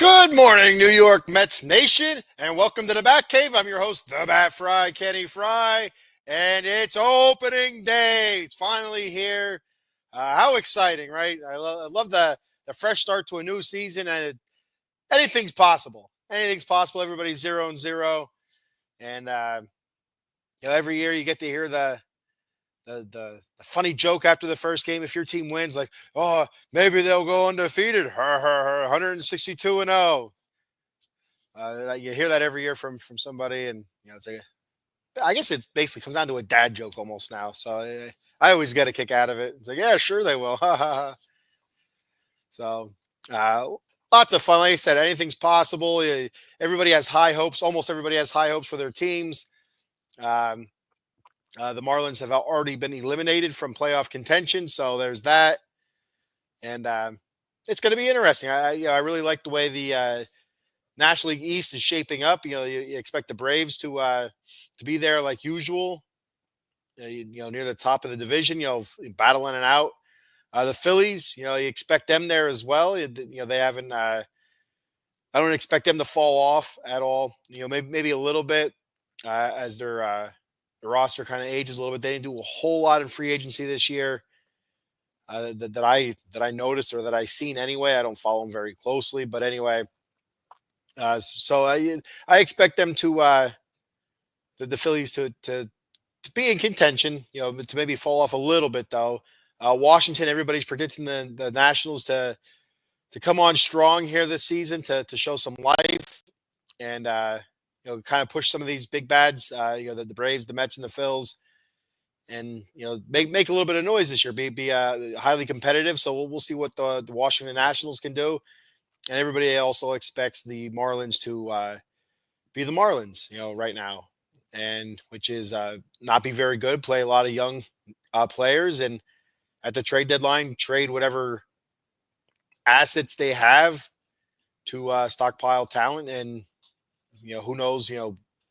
Good morning, New York Mets Nation, and welcome to the Bat Cave. I'm your host, the Bat Fry, Kenny Fry, and it's opening day. It's finally here. How exciting, right? I love the fresh start to a new season, and anything's possible. Anything's possible. Everybody's 0-0, and every year you get to hear the funny joke after the first game. If your team wins, like, oh, maybe they'll go undefeated, 162-0. You hear that every year from somebody, and it's like, I guess it basically comes down to a dad joke almost now. So I always get a kick out of it. It's like, yeah, sure they will. So uh, lots of fun. Like I said, anything's possible. Everybody has high hopes. Almost everybody has high hopes for their teams. Um, the Marlins have already been eliminated from playoff contention, so there's that, and it's going to be interesting. I really like the way the National League East is shaping up. You expect the Braves to be there like usual. Near the top of the division. Battling it out. The Phillies, you expect them there as well. They haven't. I don't expect them to fall off at all. Maybe a little bit as their roster kind of ages a little bit. They didn't do a whole lot in free agency this year that I noticed or that I seen anyway. I don't follow them very closely, but anyway. So I expect them the Phillies to be in contention, to maybe fall off a little bit though. Washington, everybody's predicting the Nationals to come on strong here this season to show some life and kind of push some of these big bads, the Braves, the Mets, and the Phils, and make a little bit of noise this year. Be highly competitive. So we'll see what the Washington Nationals can do. And everybody also expects the Marlins to be the Marlins, right now, and which is not be very good. Play a lot of young players, and at the trade deadline, trade whatever assets they have to stockpile talent. And who knows?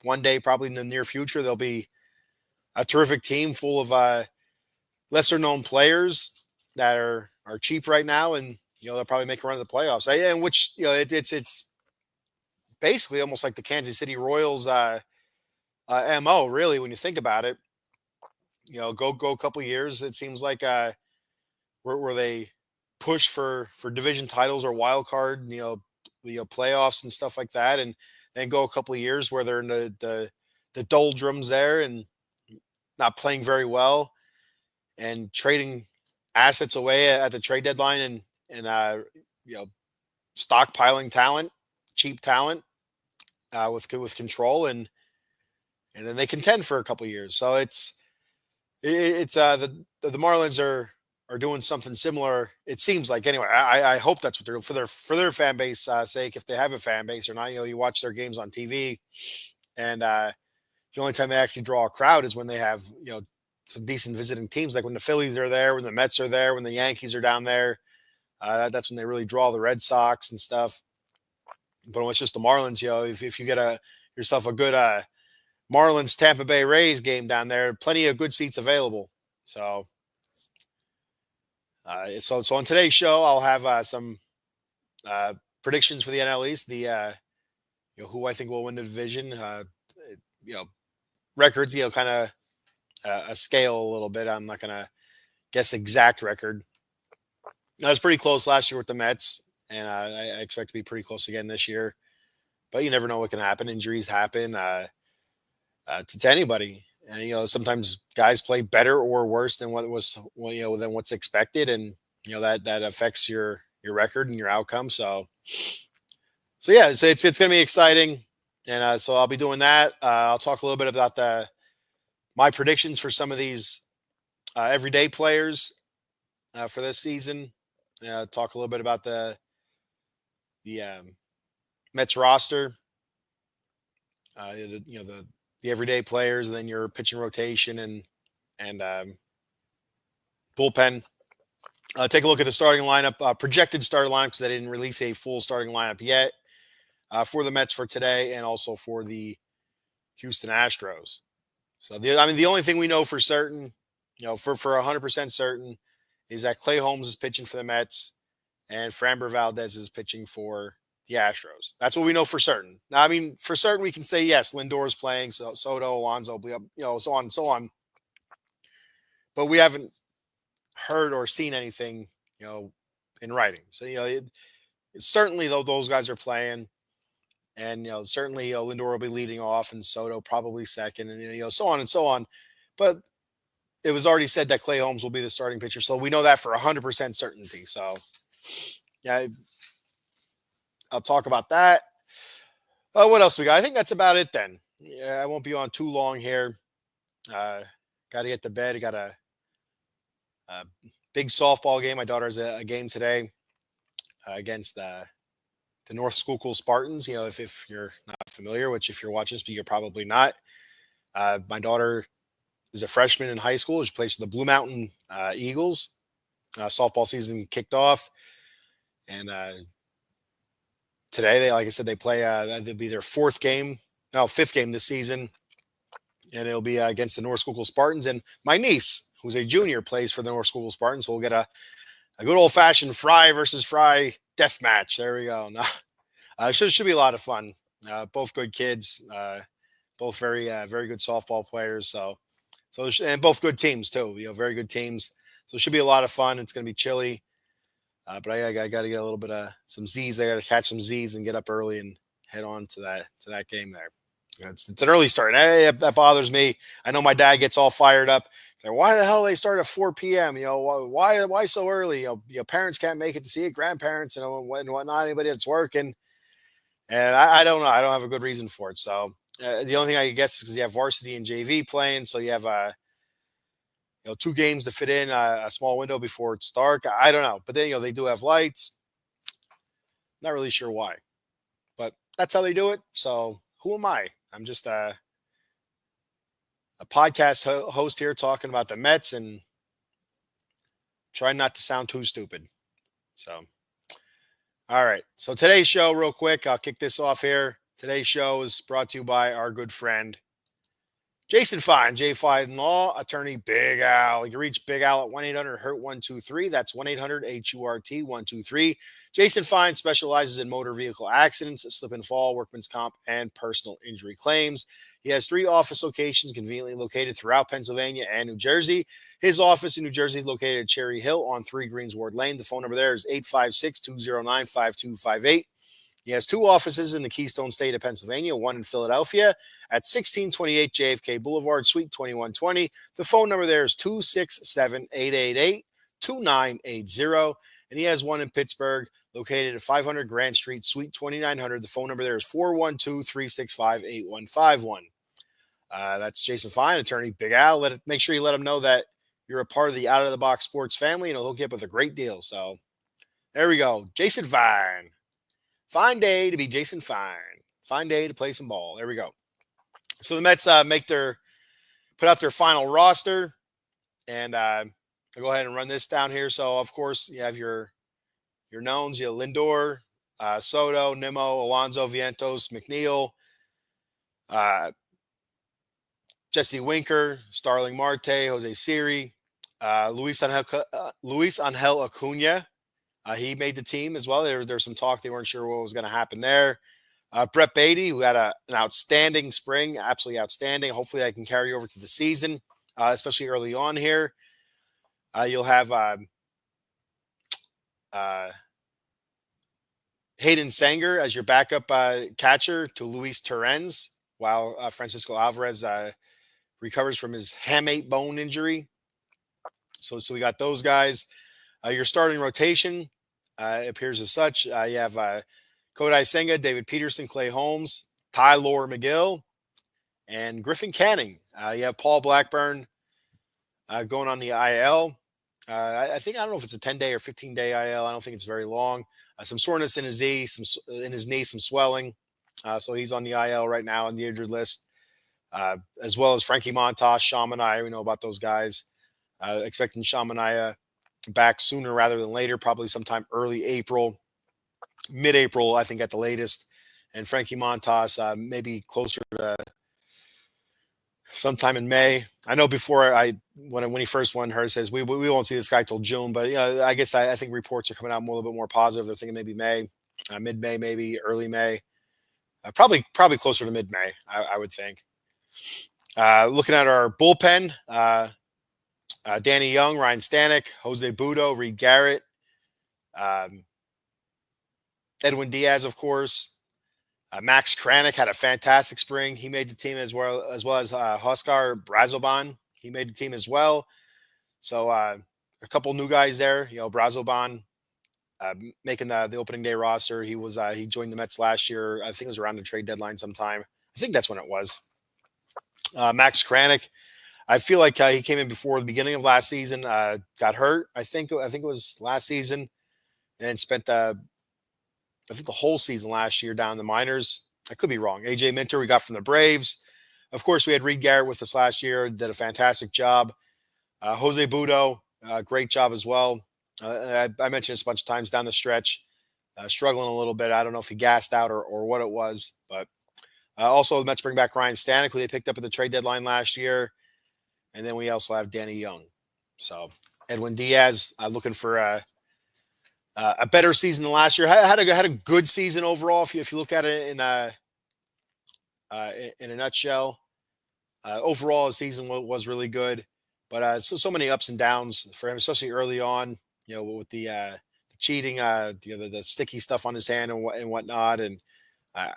One day, probably in the near future, there'll be a terrific team full of lesser known players that are cheap right now, and they'll probably make a run of the playoffs. And which it's basically almost like the Kansas City Royals mo, really, when you think about it. Go a couple of years. It seems like where they push for division titles or wild card, playoffs and stuff like that, and then go a couple of years where they're in the doldrums there and not playing very well, and trading assets away at the trade deadline, and stockpiling talent, cheap talent, with control, and then they contend for a couple of years. So it's the Marlins are doing something similar. It seems like, anyway. I hope that's what they're doing for their fan base sake, if they have a fan base or not. You watch their games on TV, and the only time they actually draw a crowd is when they have some decent visiting teams, like when the Phillies are there, when the Mets are there, when the Yankees are down there. That's when they really draw the Red Sox and stuff. But when it's just the Marlins, if you get yourself a good Marlins Tampa Bay Rays game down there, plenty of good seats available. So on today's show, I'll have some predictions for the NL East, the who I think will win the division, records, kind of a scale a little bit. I'm not gonna guess exact record. I was pretty close last year with the Mets, and I expect to be pretty close again this year. But you never know what can happen. Injuries happen to anybody. And sometimes guys play better or worse than than what's expected, and that affects your record and your outcome. So yeah, so it's going to be exciting, and so I'll be doing that. I'll talk a little bit about my predictions for some of these everyday players for this season. Talk a little bit about the Mets roster, the everyday players, and then your pitching rotation and bullpen. Take a look at the starting lineup, projected starting lineup, because they didn't release a full starting lineup yet for the Mets for today, and also for the Houston Astros. So the only thing we know for certain, for 100% certain, is that Clay Holmes is pitching for the Mets, and Framber Valdez is pitching for the Astros. That's what we know for certain. Now, I mean, for certain, we can say yes, Lindor's playing, so Soto, Alonso, so on and so on. But we haven't heard or seen anything, in writing. So it's certainly though those guys are playing, and certainly Lindor will be leading off, and Soto probably second, and so on and so on. But it was already said that Clay Holmes will be the starting pitcher, so we know that for 100% certainty. So yeah, I'll talk about that. What else we got? I think that's about it then. Yeah, I won't be on too long here. Got to get to bed. I got a big softball game. My daughter has a game today against the North Schuylkill Spartans. If you're not familiar, which if you're watching this, but you're probably not. My daughter is a freshman in high school. She plays for the Blue Mountain Eagles. Softball season kicked off, and today, like I said, they play. They'll be their fifth game this season, and it'll be against the North Schuylkill Spartans. And my niece, who's a junior, plays for the North Schuylkill Spartans. So we'll get a good old fashioned Fry versus Fry death match. There we go. Should be a lot of fun. Both good kids, both very good softball players. So and both good teams too. Very good teams. So it should be a lot of fun. It's going to be chilly. But I got to get a little bit of some Z's. I got to catch some Z's and get up early and head on to that game there. It's an early start. Hey, that bothers me. I know my dad gets all fired up. He's like, why the hell do they start at 4 p.m.? Why so early? Your parents can't make it to see it, grandparents, and whatnot, anybody that's working. And I don't know. I don't have a good reason for it. So the only thing I guess is because you have varsity and JV playing, so you have 2 games to fit in a small window before it's dark. I don't know. But then, they do have lights. Not really sure why. But that's how they do it. So who am I? I'm just a podcast host here talking about the Mets and trying not to sound too stupid. So, all right. So today's show, real quick, I'll kick this off here. Today's show is brought to you by our good friend, Jason Fine, J. Fine Law, attorney Big Al. You can reach Big Al at 1-800-HURT-123. That's 1-800-HURT-123. Jason Fine specializes in motor vehicle accidents, slip and fall, workman's comp, and personal injury claims. He has 3 office locations conveniently located throughout Pennsylvania and New Jersey. His office in New Jersey is located at Cherry Hill on 3 Greensward Lane. The phone number there is 856-209-5258. He has 2 offices in the Keystone State of Pennsylvania, one in Philadelphia at 1628 JFK Boulevard, Suite 2120. The phone number there is 267-888-2980. And he has one in Pittsburgh, located at 500 Grand Street, Suite 2900. The phone number there is 412-365-8151. That's Jason Fine, attorney Big Al. Make sure you let him know that you're a part of the Out of the Box Sports family, and he'll hook you up with a great deal. So there we go. Jason Fine. Fine day to be Jason Fine. Fine day to play some ball. There we go. So the Mets put out their final roster, and I'll go ahead and run this down here. So of course you have your knowns, Lindor, Soto, Nimmo, Alonso, Vientos, McNeil, Jesse Winker, Starling Marte, Jose Siri, Luis Angel Acuna. He made the team as well. There's some talk they weren't sure what was going to happen there. Brett Beatty, who had an outstanding spring, absolutely outstanding. Hopefully that can carry over to the season, especially early on here. You'll have Hayden Sanger as your backup catcher to Luis Torrens, while Francisco Alvarez recovers from his hamate bone injury. So we got those guys. Your starting rotation appears as such. You have Kodai Senga, David Peterson, Clay Holmes, Tylor McGill, and Griffin Canning. You have Paul Blackburn going on the IL. I don't know if it's a 10-day or 15-day IL. I don't think it's very long. Some soreness in his knee, some swelling. So he's on the IL right now on the injured list, as well as Frankie Montas, Sean Manaea. We know about those guys. Expecting Sean Manaea back sooner rather than later, probably sometime early April, mid-April, I think at the latest. And Frankie Montas maybe closer to sometime in May. I know before when he first won, Hurt says we won't see this guy till June, but I guess I think reports are coming out a little bit more positive. They're thinking maybe May. mid-May, maybe early May. Probably closer to mid-May, I would think. Looking at our bullpen, Danny Young, Ryan Stanek, Jose Budo, Reed Garrett, um, Edwin Diaz, of course. Max Kranick had a fantastic spring. He made the team as well as Huskar Brazoban. He made the team as well. So a couple new guys there. Brazoban making the opening day roster. He joined the Mets last year. I think it was around the trade deadline sometime. I think that's when it was. Max Kranick. I feel like he came in before the beginning of last season. Got hurt. I think it was last season, and spent I think the whole season last year down in the minors. I could be wrong. AJ Minter we got from the Braves. Of course, we had Reed Garrett with us last year. Did a fantastic job. Jose Budo, great job as well. I mentioned this a bunch of times down the stretch. Struggling a little bit. I don't know if he gassed out or what it was. But also, the Mets bring back Ryan Stanek, who they picked up at the trade deadline last year. And then we also have Danny Young. So Edwin Diaz looking for a better season than last year. Had a good season overall. If you look at it in a nutshell, overall his season was really good. But so many ups and downs for him, especially early on. With the cheating, the sticky stuff on his hand and whatnot, and a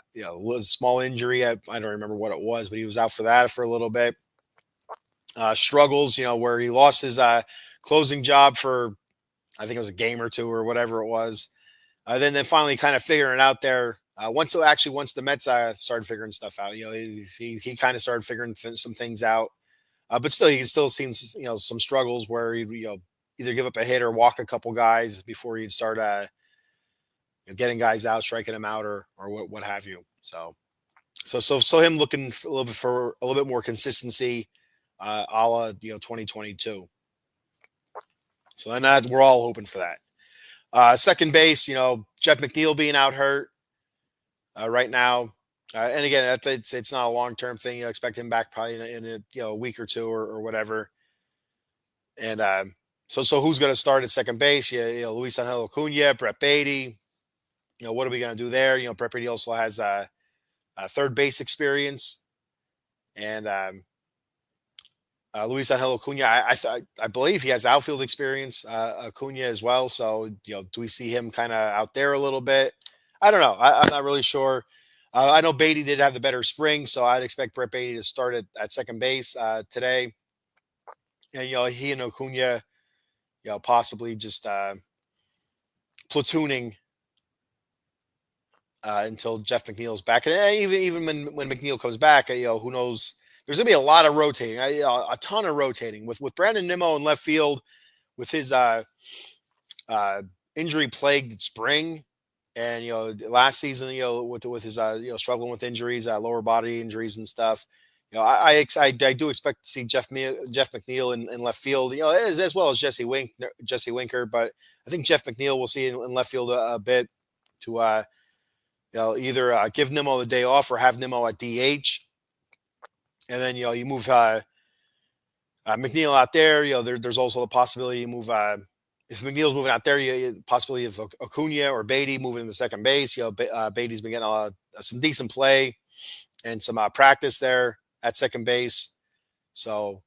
small injury. I don't remember what it was, but he was out for that for a little bit. Struggles, where he lost his closing job for, I think it was a game or two or whatever it was. Then finally kind of figuring it out there. Once the Mets started figuring stuff out, he kind of started figuring some things out. But still, you can still see some struggles where he'd either give up a hit or walk a couple guys before he'd start getting guys out, striking them out, or what have you. So him looking for a little bit more consistency, a la 2022. So then we're all hoping for that. Second base, Jeff McNeil being out hurt right now. And again, it's not a long-term thing. You expect him back probably in a week or two or whatever. And so who's going to start at second base? Luis Angel Acuna, Brett Baty. What are we going to do there? Brett Baty also has third base experience. And Luis Angel Acuna, I believe he has outfield experience, Acuna as well. So, do we see him kind of out there a little bit? I don't know. I'm not really sure. I know Baty did have the better spring, so I'd expect Brett Baty to start at second base today. And, he and Acuna, possibly just platooning until Jeff McNeil's back. And even when McNeil comes back, who knows? There's going to be a lot of rotating, a ton of rotating with Brandon Nimmo in left field, with his injury-plagued spring, and last season, with his struggling with injuries, lower body injuries and stuff. I do expect to see Jeff McNeil in left field, as well as Jesse Winker, but I think Jeff McNeil will see in left field a bit to either give Nimmo the day off or have Nimmo at DH. And then, you move McNeil out there. There's also the possibility you move if McNeil's moving out there, possibility of Acuna or Baty moving in the second base. Baty's been getting some decent play and some practice there at second base. So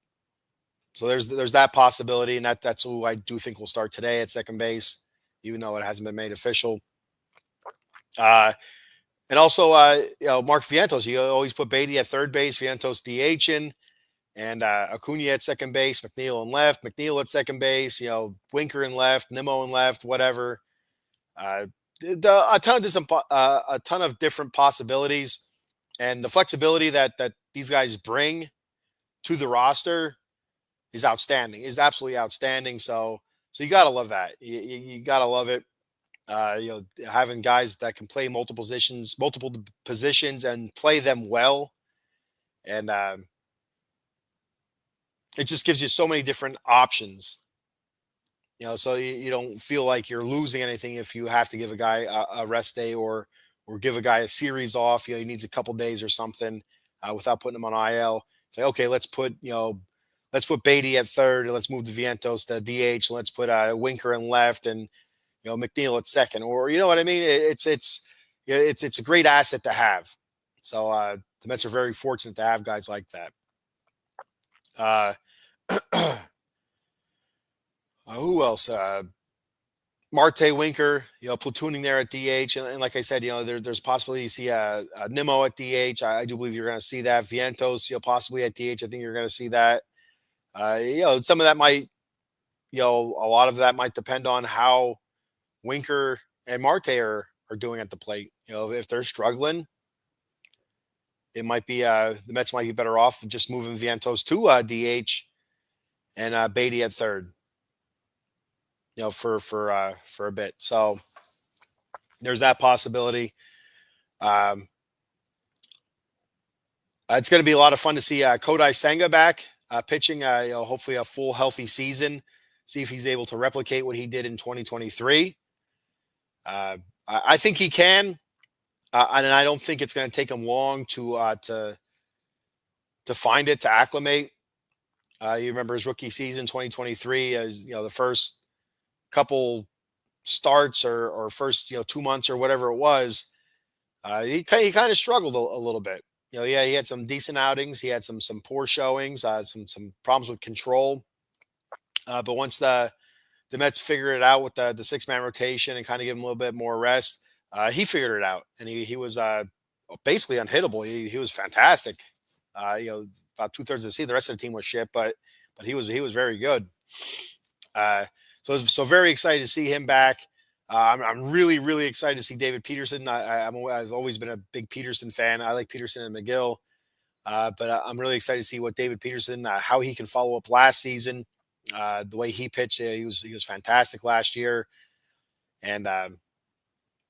there's that possibility, and that's who I do think will start today at second base, even though it hasn't been made official. And also, Mark Vientos, you always put Baty at third base, Vientos DHing, and Acuna at second base, McNeil in left, McNeil at second base, Winker in left, Nimmo in left, whatever. A ton of different possibilities, and the flexibility that these guys bring to the roster is outstanding, is absolutely outstanding. So you got to love that. You got to love it. Having guys that can play multiple positions and play them well. And it just gives you so many different options, so you don't feel like you're losing anything if you have to give a guy a rest day or give a guy a series off. He needs a couple days or something without putting him on IL. Say, okay, let's put Baty at third, and let's move the Vientos to DH. And let's put Winker in left, and McNeil at second, or you know what I mean. Yeah, it's a great asset to have. So the Mets are very fortunate to have guys like that. Uh, who else? Marte Winker, platooning there at DH, and like I said, there's possibility you see Nimmo at DH. I do believe you're going to see that. Vientos, possibly at DH. I think you're going to see that. Some of that might, a lot of that might depend on how Winker and Marte are doing at the plate. If they're struggling, it might be the Mets might be better off just moving Vientos to DH and Beatty at third. For a bit. So there's that possibility. It's going to be a lot of fun to see Kodai Senga back pitching. Hopefully a full healthy season. See if he's able to replicate what he did in 2023. I think he can, and I don't think it's going to take him long to find it, to acclimate. You remember his rookie season, 2023, as the first couple starts or first 2 months or whatever it was, he kind of struggled a little bit. He had some decent outings, he had some poor showings, some problems with control. But once the Mets figured it out with the 6-man rotation and kind of give him a little bit more rest, he figured it out, and he was basically unhittable. He was fantastic. About 2/3 of the season, the rest of the team was shit, but he was very good. So very excited to see him back. I'm really, really excited to see David Peterson. I've always been a big Peterson fan. I like Peterson and McGill, but I'm really excited to see what David Peterson, how he can follow up last season. The way he pitched, he was fantastic last year. And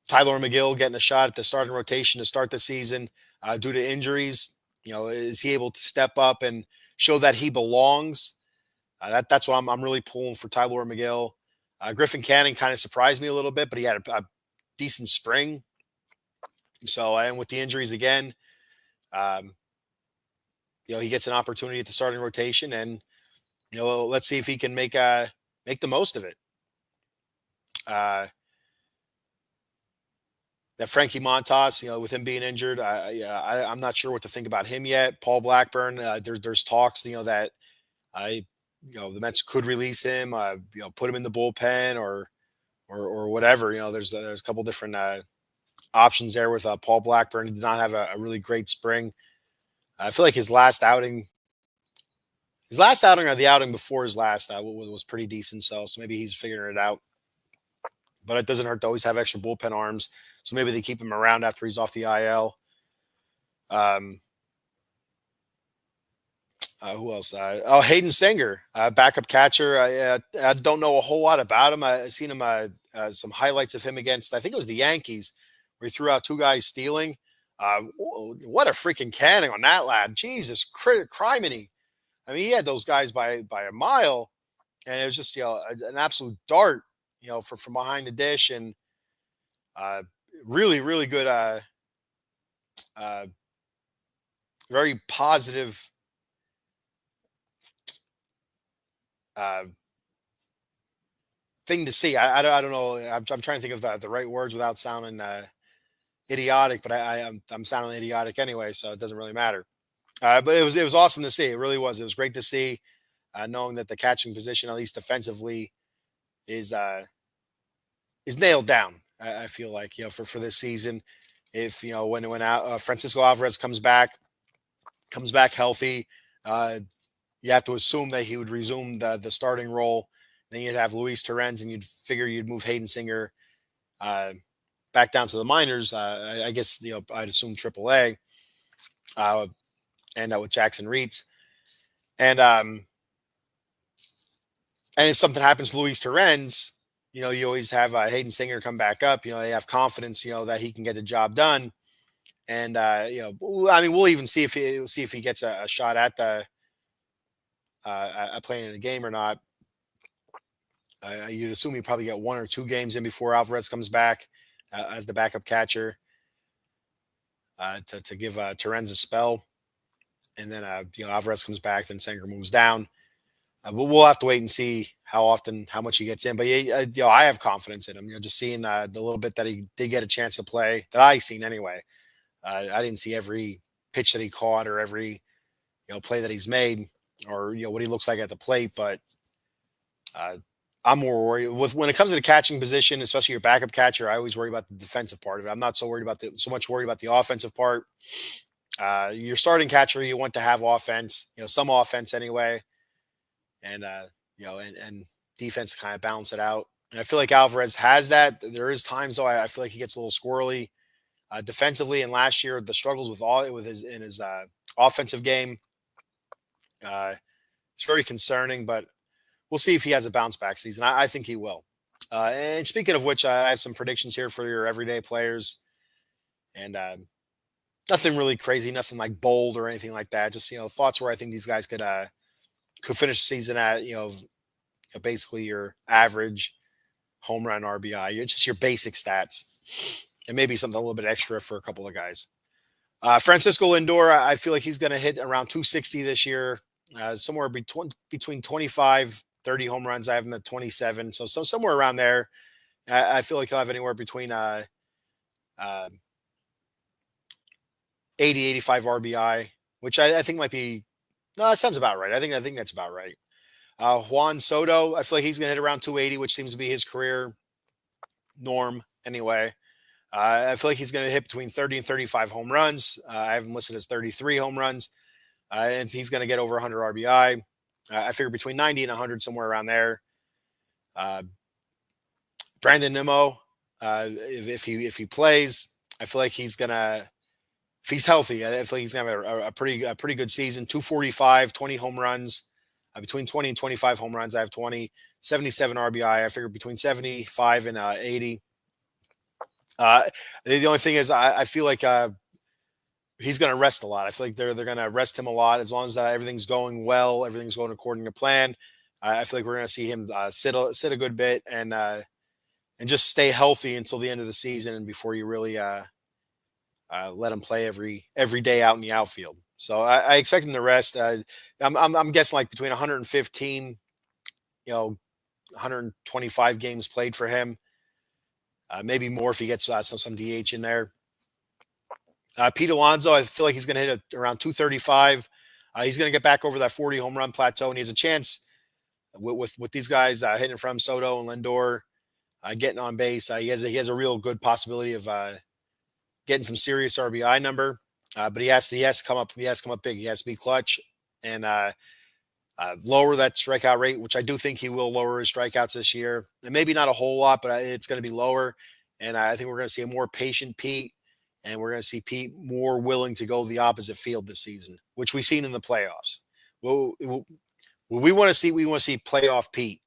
Tyler McGill getting a shot at the starting rotation to start the season due to injuries. Is he able to step up and show that he belongs? That's what I'm really pulling for Tyler McGill. Griffin Canning kind of surprised me a little bit, but he had a decent spring. So, and with the injuries again, he gets an opportunity at the starting rotation, and let's see if he can make the most of it. That Frankie Montas, with him being injured, I'm not sure what to think about him yet. Paul Blackburn, there's talks, that the Mets could release him, put him in the bullpen or whatever. There's a couple different options there with Paul Blackburn. He did not have a really great spring. I feel like his last outing or the outing before his last was pretty decent. So maybe he's figuring it out. But it doesn't hurt to always have extra bullpen arms. So maybe they keep him around after he's off the IL. Who else? Hayden Singer, backup catcher. I don't know a whole lot about him. I've seen him some highlights of him against, I think it was the Yankees, where he threw out 2 guys stealing. What a freaking canning on that lad! Jesus, criminy! I mean, he had those guys by a mile, and it was just an absolute dart, from behind the dish, and really, really good, very positive. Thing to see. I don't know. I'm trying to think of the right words without sounding idiotic, but I'm sounding idiotic anyway, so it doesn't really matter. But it was awesome to see. It really was. It was great to see, knowing that the catching position, at least defensively, is nailed down. I feel like for this season, if when Francisco Alvarez comes back healthy, you have to assume that he would resume the starting role. Then you'd have Luis Torrens, and you'd figure you'd move Hayden Singer back down to the minors. I guess I'd assume AAA, and with Jackson Reitz, and if something happens to Luis Torrens, you always have Hayden Singer come back up. They have confidence, that he can get the job done, and I mean, we'll even see if he gets a shot at the playing in a game or not. You'd assume he'd probably get 1 or 2 games in before Alvarez comes back as the backup catcher to give Torrens a spell, and then Alvarez comes back, then Singer moves down. But we'll have to wait and see how much he gets in. But yeah, I have confidence in him. Just seeing the little bit that he did get a chance to play that I seen anyway. I didn't see every pitch that he caught or every play that he's made or what he looks like at the plate, but uh, I'm more worried with when it comes to the catching position, especially your backup catcher. I always worry about the defensive part of it. I'm not so worried about so much worried about the offensive part. Your starting catcher, you want to have offense, some offense anyway, and and defense to kind of balance it out. And I feel like Alvarez has that. There is times though I feel like he gets a little squirrely defensively. And last year, the struggles with his offensive game, it's very concerning. But we'll see if he has a bounce back season. I think he will. And speaking of which, I have some predictions here for your everyday players, and nothing really crazy, nothing like bold or anything like that. Just thoughts where I think these guys could finish the season at basically your average home run RBI. It's just your basic stats, and maybe something a little bit extra for a couple of guys. Francisco Lindor, I feel like he's going to hit around 260 this year, somewhere between 25, 30 home runs. I have him at 27, so somewhere around there. I feel like he'll have anywhere between uh, 80, 85 RBI, which I think might be. No, that sounds about right. I think that's about right. Juan Soto, I feel like he's going to hit around 280, which seems to be his career norm anyway. I feel like he's going to hit between 30 and 35 home runs. I have him listed as 33 home runs, and he's going to get over 100 RBI. I figure between 90 and 100, somewhere around there. Brandon Nimmo, if he plays, I feel like he's going to. If he's healthy, I feel like he's going to have a pretty good season. 245, 20 home runs. Between 20 and 25 home runs, I have 20, 77 RBI. I figure between 75 and 80. The only thing is, I feel like he's going to rest a lot. I feel like they're going to rest him a lot as long as everything's going well, everything's going according to plan. I feel like we're going to see him sit a good bit and just stay healthy until the end of the season and before you really let him play every day out in the outfield. So I expect him to rest. I'm guessing like between 115, 125 games played for him. Maybe more if he gets some DH in there. Pete Alonso, I feel like he's going to hit around 235. He's going to get back over that 40 home run plateau, and he has a chance with these guys hitting from Soto and Lindor getting on base. He has a real good possibility of getting some serious RBI number. But he has to come up. He has to come up big. He has to be clutch and lower that strikeout rate, which I do think he will lower his strikeouts this year. And maybe not a whole lot, but it's going to be lower. And I think we're going to see a more patient Pete, and we're going to see Pete more willing to go the opposite field this season, which we've seen in the playoffs. Well, we want to see playoff Pete.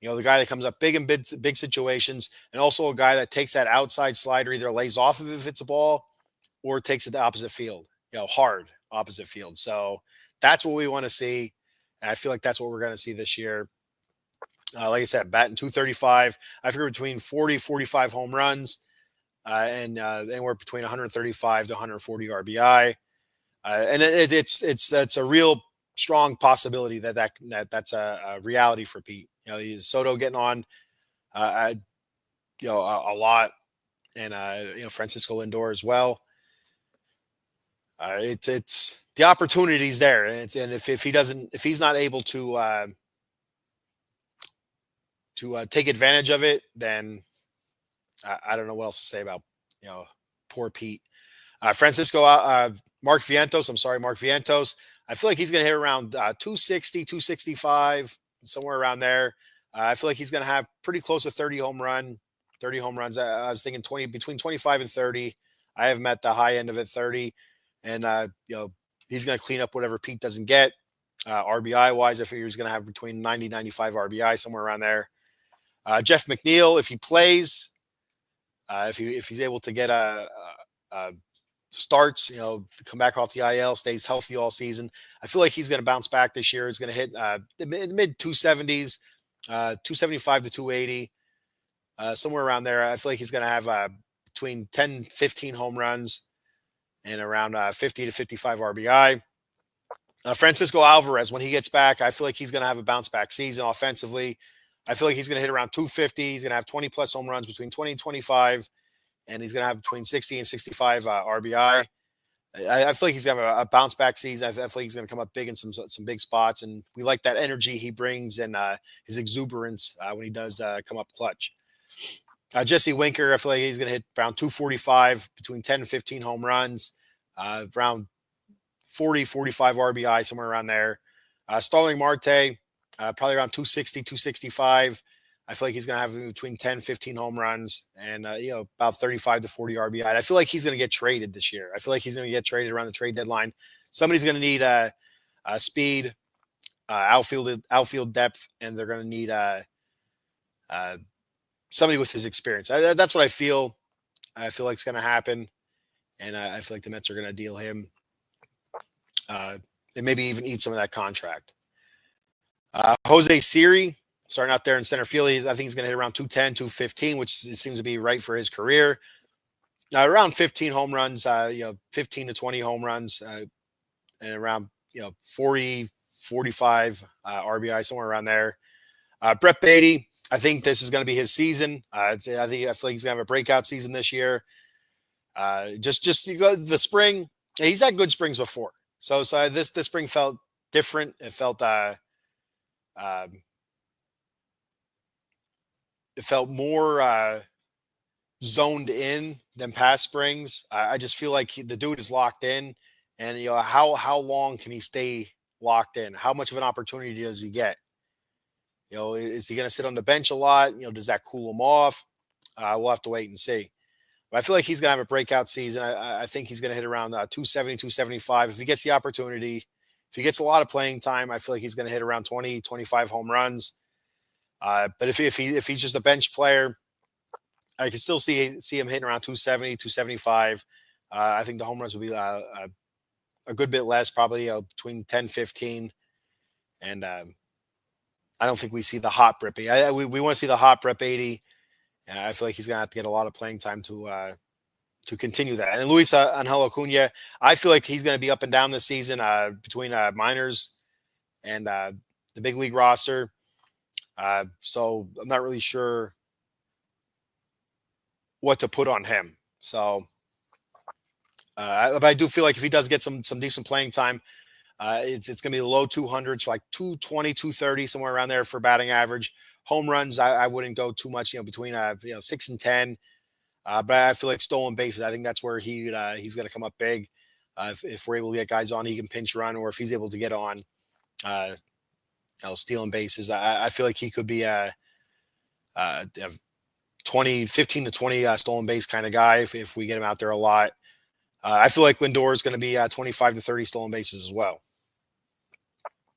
The guy that comes up big in big situations, and also a guy that takes that outside slider, either lays off of it if it's a ball, or takes it the opposite field, hard opposite field. So that's what we want to see. And I feel like that's what we're going to see this year. Like I said, batting 235. I figure between 40, 45 home runs and anywhere between 135 to 140 RBI. And it's a real strong possibility that's a reality for Pete. Soto getting on, a lot, and Francisco Lindor as well. It's the opportunities there, and if he's not able to take advantage of it, then I don't know what else to say about poor Pete. Mark Vientos. I'm sorry, Mark Vientos. I feel like he's going to hit around 260, 265, somewhere around there. I feel like he's going to have pretty close to 30 home runs. I was thinking between 25 and 30. I have him at the high end of it, 30. And, he's going to clean up whatever Pete doesn't get. RBI wise, I figure he's going to have between 90, 95 RBI, somewhere around there. Jeff McNeil, if he plays, if he's able to get starts, come back off the IL, stays healthy all season, I feel like he's going to bounce back this year. He's going to hit the mid 270s, 275 to 280, somewhere around there. I feel like he's going to have between 10, 15 home runs and around 50 to 55 RBI. Francisco Alvarez, when he gets back, I feel like he's going to have a bounce back season offensively. I feel like he's going to hit around 250. He's going to have 20 plus home runs between 20 and 25, and he's going to have between 60 and 65 RBI. I feel like he's going to have a bounce back season. I feel like he's going to come up big in some big spots, and we like that energy he brings and his exuberance when he does come up clutch. Jesse Winker, I feel like he's going to hit around 245 between 10 and 15 home runs, around 40, 45 RBI, somewhere around there. Starling Marte, probably around 260, 265. I feel like he's going to have between 10, 15 home runs and, about 35 to 40 RBI. I feel like he's going to get traded this year. I feel like he's going to get traded around the trade deadline. Somebody's going to need speed, outfield depth, and they're going to need somebody with his experience. That's what I feel. I feel like it's going to happen. And I feel like the Mets are going to deal him and maybe even eat some of that contract. Jose Siri, starting out there in center field, I think he's going to hit around 210, 215, which seems to be right for his career. Around 15 home runs, 15 to 20 home runs, and around 40, 45 RBI, somewhere around there. Brett Beatty, I think this is going to be his season. I feel like he's going to have a breakout season this year. Just you go the spring. He's had good springs before. So this spring felt different. It felt more zoned in than past springs. I just feel like the dude is locked in, and how long can he stay locked in? How much of an opportunity does he get? Is he going to sit on the bench a lot? Does that cool him off? We'll have to wait and see. But I feel like he's going to have a breakout season. I think he's going to hit around 270, 275. If he gets the opportunity, if he gets a lot of playing time, I feel like he's going to hit around 20, 25 home runs. But if he's just a bench player, I can still see him hitting around 270, 275. I think the home runs will be a good bit less, probably between 10, 15. And I don't think we see the hot Brett Beatty. We want to see the hot Brett Beatty. I feel like he's going to have to get a lot of playing time to continue that. And Luis Angel Acuna, I feel like he's going to be up and down this season between minors and the big league roster. So I'm not really sure what to put on him. So, but I do feel like if he does get some decent playing time, it's going to be the low 200s, like 220, 230, somewhere around there for batting average. Home runs, I wouldn't go too much, between 6 and 10. But I feel like stolen bases, I think that's where he's going to come up big. If we're able to get guys on, he can pinch run, or if he's able to get on, stealing bases, I feel like he could be a 15 to 20 stolen base kind of guy if we get him out there a lot. I feel like Lindor is going to be 25 to 30 stolen bases as well.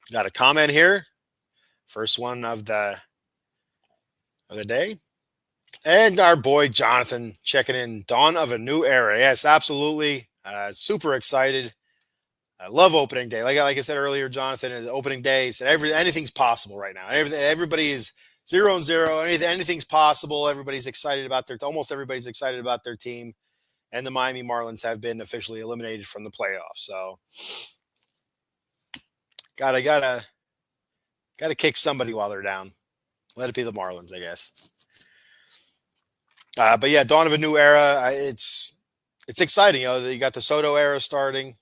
Got a comment here. First one of the day. And our boy Jonathan checking in. Dawn of a new era. Yes, absolutely. Super excited. I love opening day. Like I said earlier, Jonathan, opening day said anything's possible right now. Everybody is 0-0. Anything's possible. Everybody's excited about almost everybody's excited about their team. And the Miami Marlins have been officially eliminated from the playoffs. So gotta kick somebody while they're down. Let it be the Marlins, I guess. But yeah, dawn of a new era. It's exciting. You got the Soto era starting.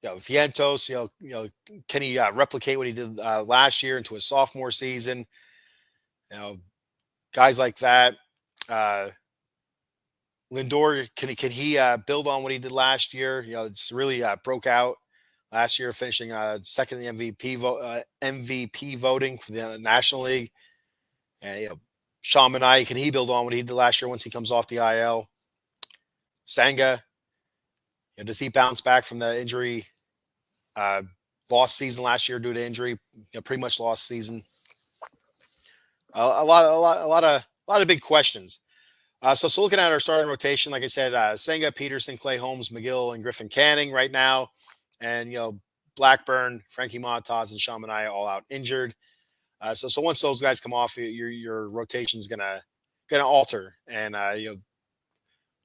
Vientos. Can he replicate what he did last year into a sophomore season? Guys like that. Lindor, can he build on what he did last year? It's really broke out last year, finishing second in the MVP voting for the National League. And Sean Manaea, can he build on what he did last year once he comes off the IL? Senga, does he bounce back from the injury? Lost season last year due to injury. Pretty much lost season. A lot of big questions. So looking at our starting rotation, like I said, Senga, Peterson, Clay Holmes, McGill, and Griffin Canning right now, and Blackburn, Frankie Montas, and Sean Manaea all out injured. So once those guys come off, your rotation is gonna alter, and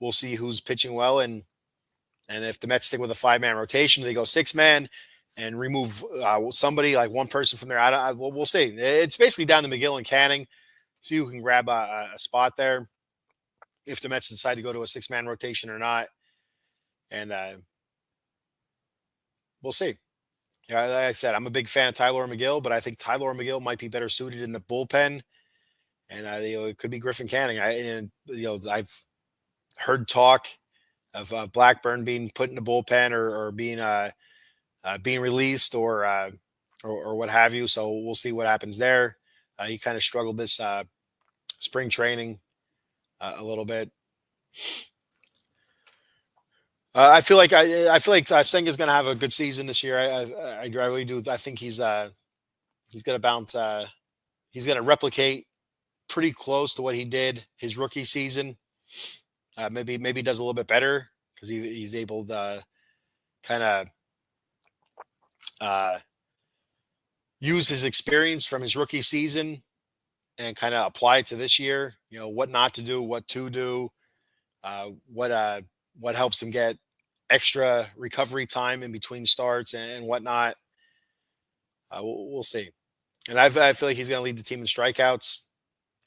we'll see who's pitching well and And if the Mets stick with a 5-man rotation, they go 6-man and remove somebody like one person from there. We'll see. It's basically down to Megill and Canning, so you can grab a spot there if the Mets decide to go to a 6-man rotation or not. And we'll see. Like I said, I'm a big fan of Tyler Megill, but I think Tyler Megill might be better suited in the bullpen. And it could be Griffin Canning. I've heard talk of Blackburn being put in the bullpen or being released or what have you. So we'll see what happens there. He kind of struggled this spring training a little bit. I feel like Senga's going to have a good season this year. I really do. I think he's going to bounce. He's going to replicate pretty close to what he did his rookie season. Maybe he does a little bit better because he's able to kind of use his experience from his rookie season and kind of apply it to this year. What not to do, what to do, what helps him get extra recovery time in between starts and whatnot. We'll see. And I feel like he's going to lead the team in strikeouts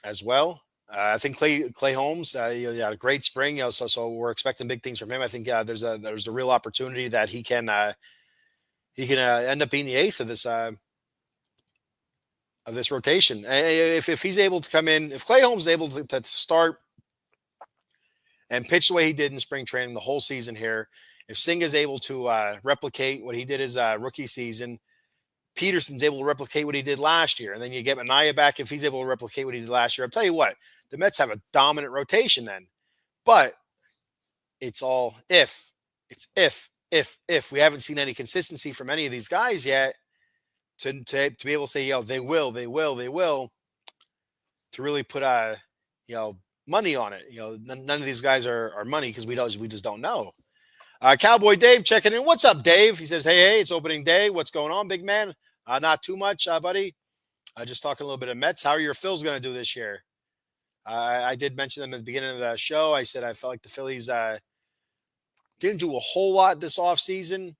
as well. I think Clay Holmes, he had a great spring. So we're expecting big things from him. I think there's a real opportunity that he can end up being the ace of this rotation. If he's able to come in, if Clay Holmes is able to start and pitch the way he did in spring training the whole season here, if Singh is able to replicate what he did his rookie season, Peterson's able to replicate what he did last year, and then you get Manaea back if he's able to replicate what he did last year. I'll tell you what, the Mets have a dominant rotation then. But it's all if. It's if. We haven't seen any consistency from any of these guys yet to be able to say, they will, to really put money on it. None of these guys are money because we just don't know. Cowboy Dave checking in. What's up, Dave? He says, hey, it's opening day. What's going on, big man? Not too much, buddy. Just talking a little bit of Mets. How are your Phils going to do this year? I did mention them at the beginning of the show. I said I felt like the Phillies didn't do a whole lot this offseason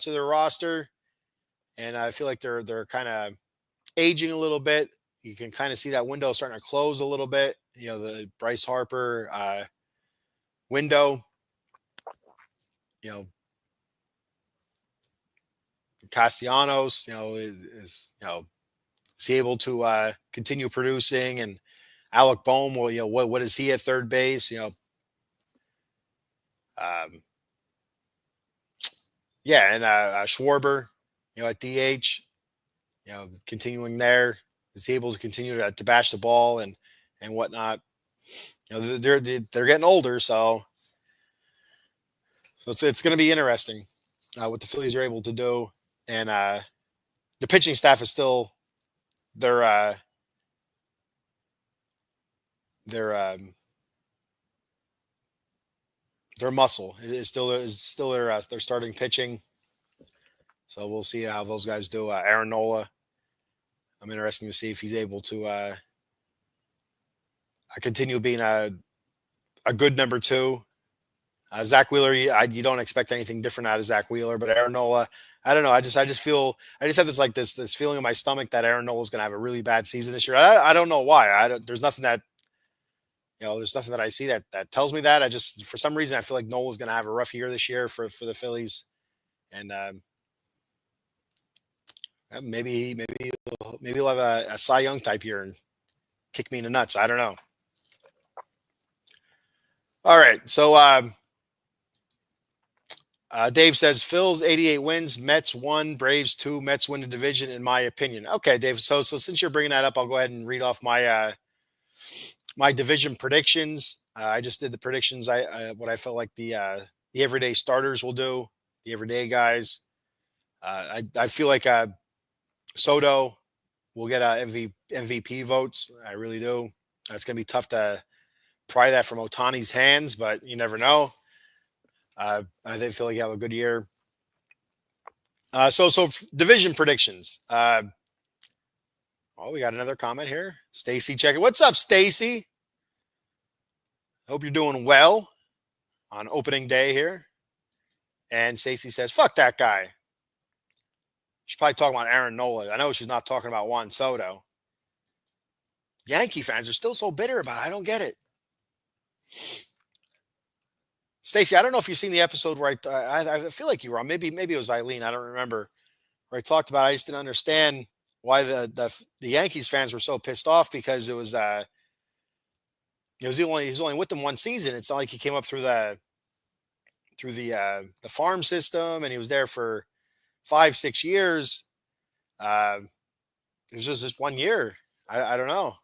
to their roster. And I feel like they're kind of aging a little bit. You can kind of see that window starting to close a little bit. The Bryce Harper window. Castellanos, is he able to continue producing? And Alec Bohm, well, what is he at third base? And Schwarber, at DH, continuing there, is he able to continue to bash the ball and whatnot? They're getting older, so it's going to be interesting what the Phillies are able to do. And the pitching staff is still their muscle is still their starting pitching. So we'll see how those guys do. Aaron Nola, I'm interested to see if he's able to continue being a good number two. Zach Wheeler, you don't expect anything different out of Zach Wheeler, but Aaron Nola, I don't know. I just have this feeling in my stomach that Aaron Nola is going to have a really bad season this year. I don't know why. There's nothing that I see that tells me that. For some reason, I feel like Nola is going to have a rough year this year for the Phillies, and maybe he'll have a Cy Young type year and kick me in the nuts. I don't know. All right, so Dave says Phil's 88 wins, Mets 1, Braves 2. Mets win the division, in my opinion. Okay, Dave. So since you're bringing that up, I'll go ahead and read off my my division predictions. I just did the predictions. What I felt like the everyday starters will do, the everyday guys. I feel like Soto will get MVP votes. I really do. It's going to be tough to pry that from Ohtani's hands, but you never know. I feel like you have a good year. So division predictions. We got another comment here. Stacy checking. What's up, Stacy? Hope you're doing well on opening day here. And Stacey says, "Fuck that guy." She's probably talking about Aaron Nola. I know she's not talking about Juan Soto. Yankee fans are still so bitter about it. I don't get it. Stacey, I don't know if you've seen the episode where I feel like you were on. Maybe it was Eileen. I don't remember. Where I talked about I just didn't understand why the Yankees fans were so pissed off because he was only with them one season. It's not like he came up through the farm system and he was there for 5-6 years. It was just this 1 year. I don't know.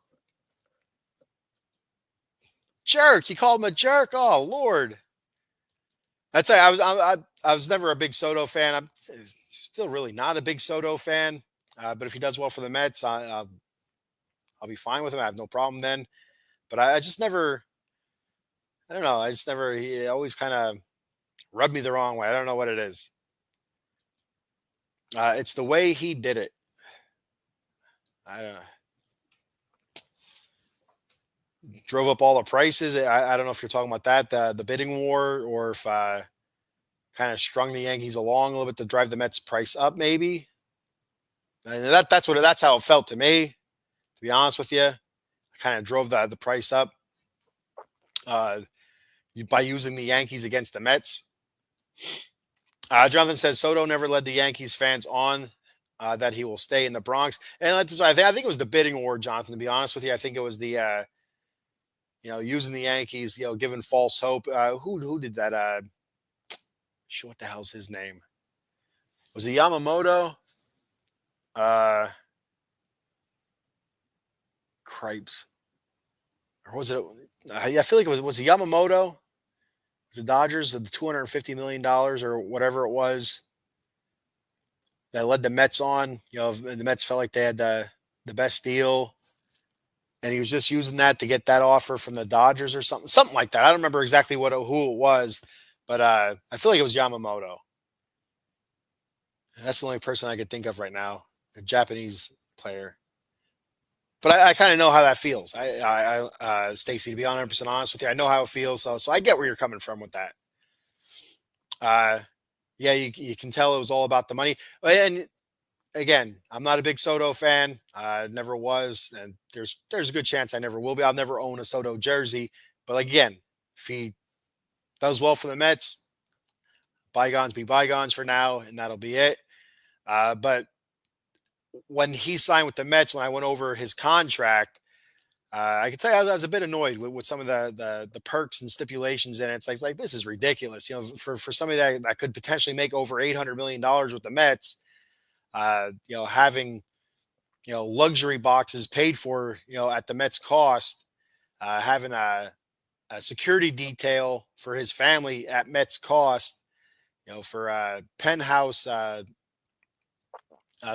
Jerk. He called him a jerk. Oh Lord. I'd say I was never a big Soto fan. I'm still really not a big Soto fan. But if he does well for the Mets, I'll be fine with him. I have no problem then. But I just never. I don't know. I just never. He always kind of rubbed me the wrong way. I don't know what it is. It's the way he did it. I don't know. Drove up all the prices. I don't know if you're talking about that, the bidding war, or if kind of strung the Yankees along a little bit to drive the Mets price up, maybe. And that's how it felt to me. To be honest with you, I kind of drove the price up by using the Yankees against the Mets. Jonathan says Soto never led the Yankees fans on that he will stay in the Bronx. And I think it was the bidding war, Jonathan. To be honest with you, I think it was the using the Yankees, giving false hope. Who did that? What the hell's his name? Was it Yamamoto? Cripes. Or was it? I feel like it was it Yamamoto? The Dodgers, the $250 million or whatever it was that led the Mets on. And the Mets felt like they had the best deal. And he was just using that to get that offer from the Dodgers or something like that. I don't remember exactly who it was, but I feel like it was Yamamoto. That's the only person I could think of right now, a Japanese player. But I kind of know how that feels. Stacey, to be 100% honest with you, I know how it feels. So I get where you're coming from with that. Yeah, you can tell it was all about the money. And again, I'm not a big Soto fan. Never was, and there's a good chance I never will be. I'll never own a Soto jersey. But again, if he does well for the Mets, bygones be bygones for now, and that'll be it. But when he signed with the Mets, when I went over his contract, I can tell you I was a bit annoyed with some of the perks and stipulations in it. It's like this is ridiculous. For somebody that could potentially make over $800 million with the Mets, having luxury boxes paid for at the Mets cost, having a security detail for his family at Mets cost, for penthouse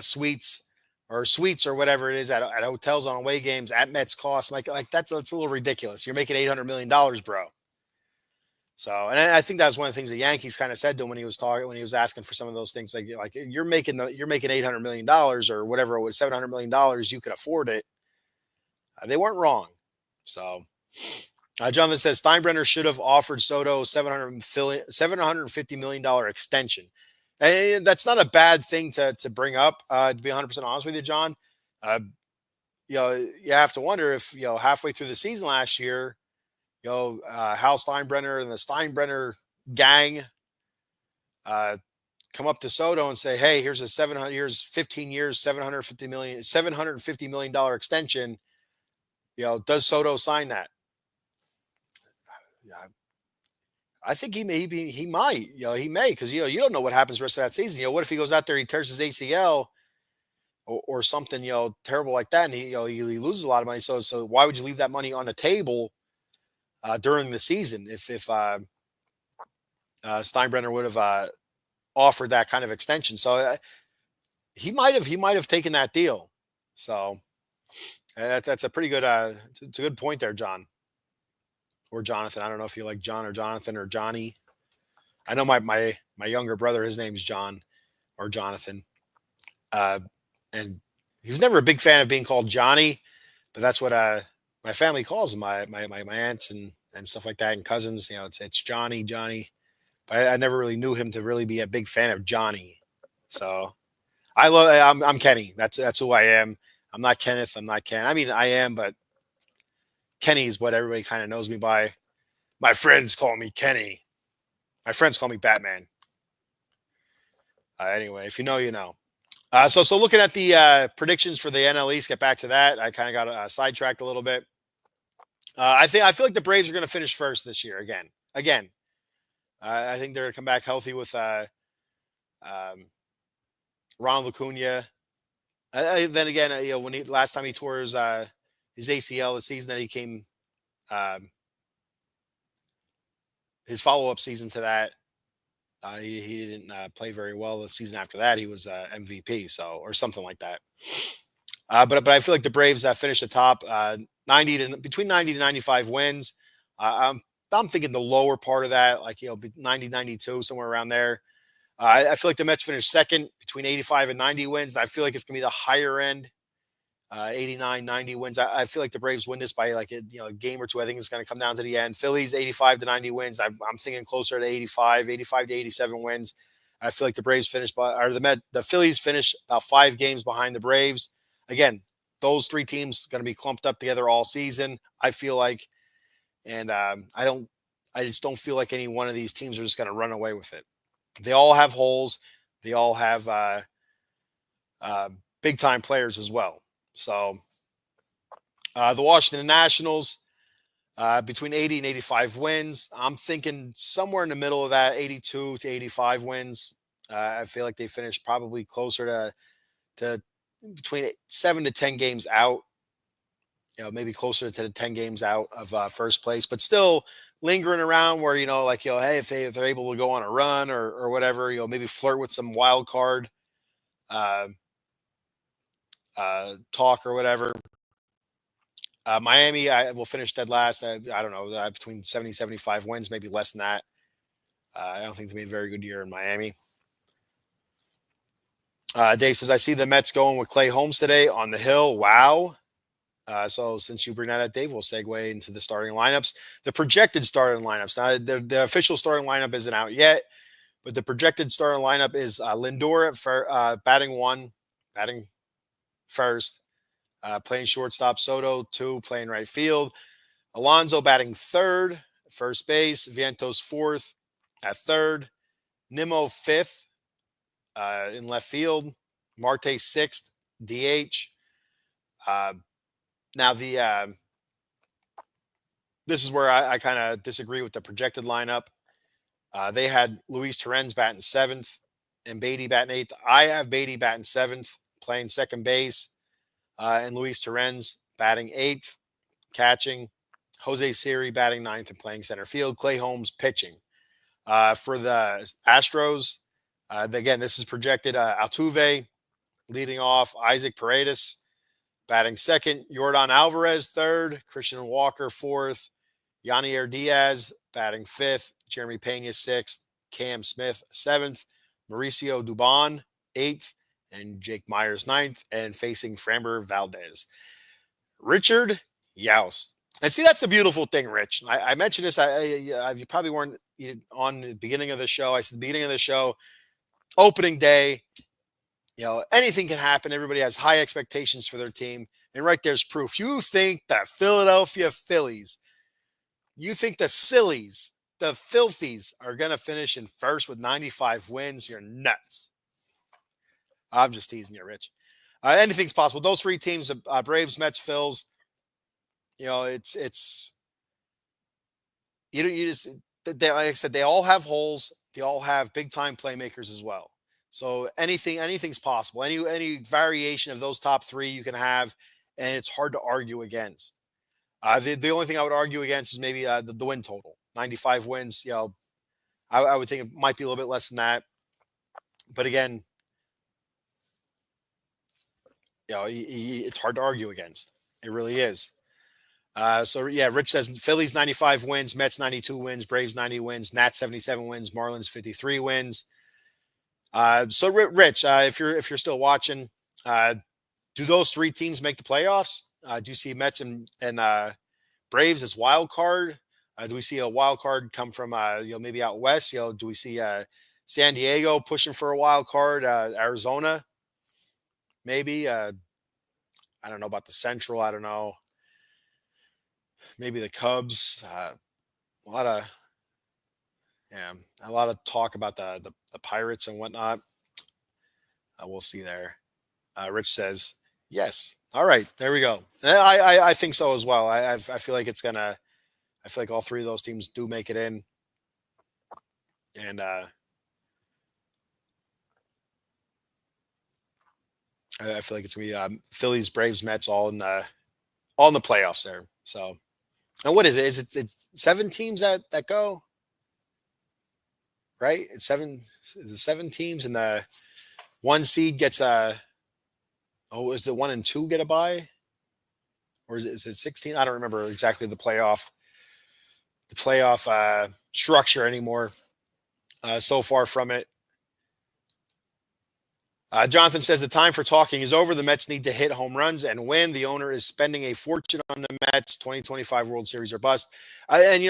suites or whatever it is at hotels on away games at Mets cost. Like that's a little ridiculous. You're making $800 million, bro. So, and I think that's one of the things the Yankees kind of said to him when he was asking for some of those things, like you're making $800 million or whatever it was, $700 million, you could afford it. They weren't wrong. So, Jonathan says Steinbrenner should have offered Soto $750 million extension. And that's not a bad thing to bring up, to be 100% honest with you, John. You have to wonder if, halfway through the season last year, Hal Steinbrenner and the Steinbrenner gang come up to Soto and say, "Hey, here's 15 years, $750 million extension. Does Soto sign that?" I think he might. He may, because you don't know what happens the rest of that season. What if he goes out there, he tears his ACL or something terrible like that, and he loses a lot of money. So why would you leave that money on the table during the season if Steinbrenner would have offered that kind of extension? So he might have taken that deal. So that's a pretty good it's a good point there, John. Or Jonathan. I don't know if you like John or Jonathan or Johnny. I know my younger brother, his name's John or Jonathan. And he was never a big fan of being called Johnny, but that's what my family calls him. My aunts and stuff like that and cousins. It's Johnny. I never really knew him to really be a big fan of Johnny. So I love. I'm Kenny. That's who I am. I'm not Kenneth. I'm not Ken. I mean, I am, but Kenny is what everybody kind of knows me by. My friends call me Kenny. My friends call me Batman. Anyway, if you know, you know. So looking at the predictions for the NL East, get back to that. I kind of got sidetracked a little bit. I feel like the Braves are going to finish first this year again. Again, I think they're going to come back healthy with um, Ronald Acuna. Then again, when last time he tore his ACL, the season that he came, um, his follow up season to that, he didn't play very well. The season after that, he was MVP, or something like that. But I feel like the Braves finished the top 90 to 95 wins. I'm thinking the lower part of that, like 90 92, somewhere around there. I feel like the Mets finished second between 85 and 90 wins. I feel like it's going to be the higher end, 89, 90 wins. I feel like the Braves win this by like a game or two. I think it's going to come down to the end. Phillies 85 to 90 wins. I'm thinking closer to 85 to 87 wins. I feel like the Braves finished the Phillies finished about 5 games behind the Braves. Again, those 3 teams going to be clumped up together all season. I feel like, and I just don't feel like any one of these teams are just going to run away with it. They all have holes. They all have big time players as well. So the Washington Nationals between 80 and 85 wins. I'm thinking somewhere in the middle of that, 82 to 85 wins. I feel like they finished probably closer to between 7 to 10 games out. Maybe closer to the 10 games out of first place, but still lingering around where, hey, if they're able to go on a run or whatever, maybe flirt with some wild card talk or whatever. Miami, I will finish dead last. I don't know, between 70 and 75 wins, maybe less than that. I don't think it's going to be a very good year in Miami. Dave says, I see the Mets going with Clay Holmes today on the hill. Wow. So since you bring that up, Dave, we'll segue into the starting lineups. The projected starting lineups. Now, the official starting lineup isn't out yet, but the projected starting lineup is Lindor batting first, playing shortstop, Soto 2, playing right field, Alonso batting third, first base, Vientos fourth at third, Nimmo fifth in left field, Marte sixth, DH. Now this is where I kind of disagree with the projected lineup. They had Luis Torrens batting seventh and Beatty batting eighth. I have Beatty batting seventh, playing second base, and Luis Torrens batting eighth, catching. Jose Siri batting ninth and playing center field. Clay Holmes pitching. For the Astros, again, this is projected. Altuve leading off. Isaac Paredes batting second. Yordan Alvarez third. Christian Walker fourth. Yanier Diaz batting fifth. Jeremy Pena sixth. Cam Smith seventh. Mauricio Dubon eighth. And Jake Myers ninth. And facing Framber Valdez, Richard Youst. And see, that's the beautiful thing, Rich. I mentioned this. You probably weren't on the beginning of the show. I said the beginning of the show, opening day, anything can happen. Everybody has high expectations for their team. And right there's proof. You think the Philadelphia Phillies, you think the Sillies, the Filthies are going to finish in first with 95 wins? You're nuts. I'm just teasing you, Rich. Anything's possible. Those 3 teams, Braves, Mets, Phils, it's you just like I said, they all have holes. They all have big time playmakers as well. So anything's possible. Any variation of those top 3 you can have, and it's hard to argue against. The only thing I would argue against is maybe the win total, 95 wins. I would think it might be a little bit less than that. But again, it's hard to argue against. It really is. So yeah, Rich says Phillies 95 wins, Mets 92 wins, Braves 90 wins, Nats 77 wins, Marlins 53 wins. So Rich, if you're still watching, do those 3 teams make the playoffs? Do you see Mets and Braves as wild card? Do we see a wild card come from maybe out west? Do we see San Diego pushing for a wild card? Arizona, maybe. I don't know about the Central. I don't know. Maybe the Cubs. A lot of yeah, a lot of talk about the Pirates and whatnot. We'll see there. Rich says yes. All right, there we go. I think so as well. I feel like it's gonna. I feel like all three of those teams do make it in, and I feel like it's gonna be Phillies, Braves, Mets, all in the playoffs there. So, and what is it? Is it it's 7 teams that go? Right? It's seven. Is it 7 teams, and the one seed gets a. Oh, is the 1 and 2 get a bye, or is it 16? I don't remember exactly the playoff structure anymore. So far from it. Jonathan says the time for talking is over. The Mets need to hit home runs and win. The owner is spending a fortune on the Mets. 2025 World Series or bust. And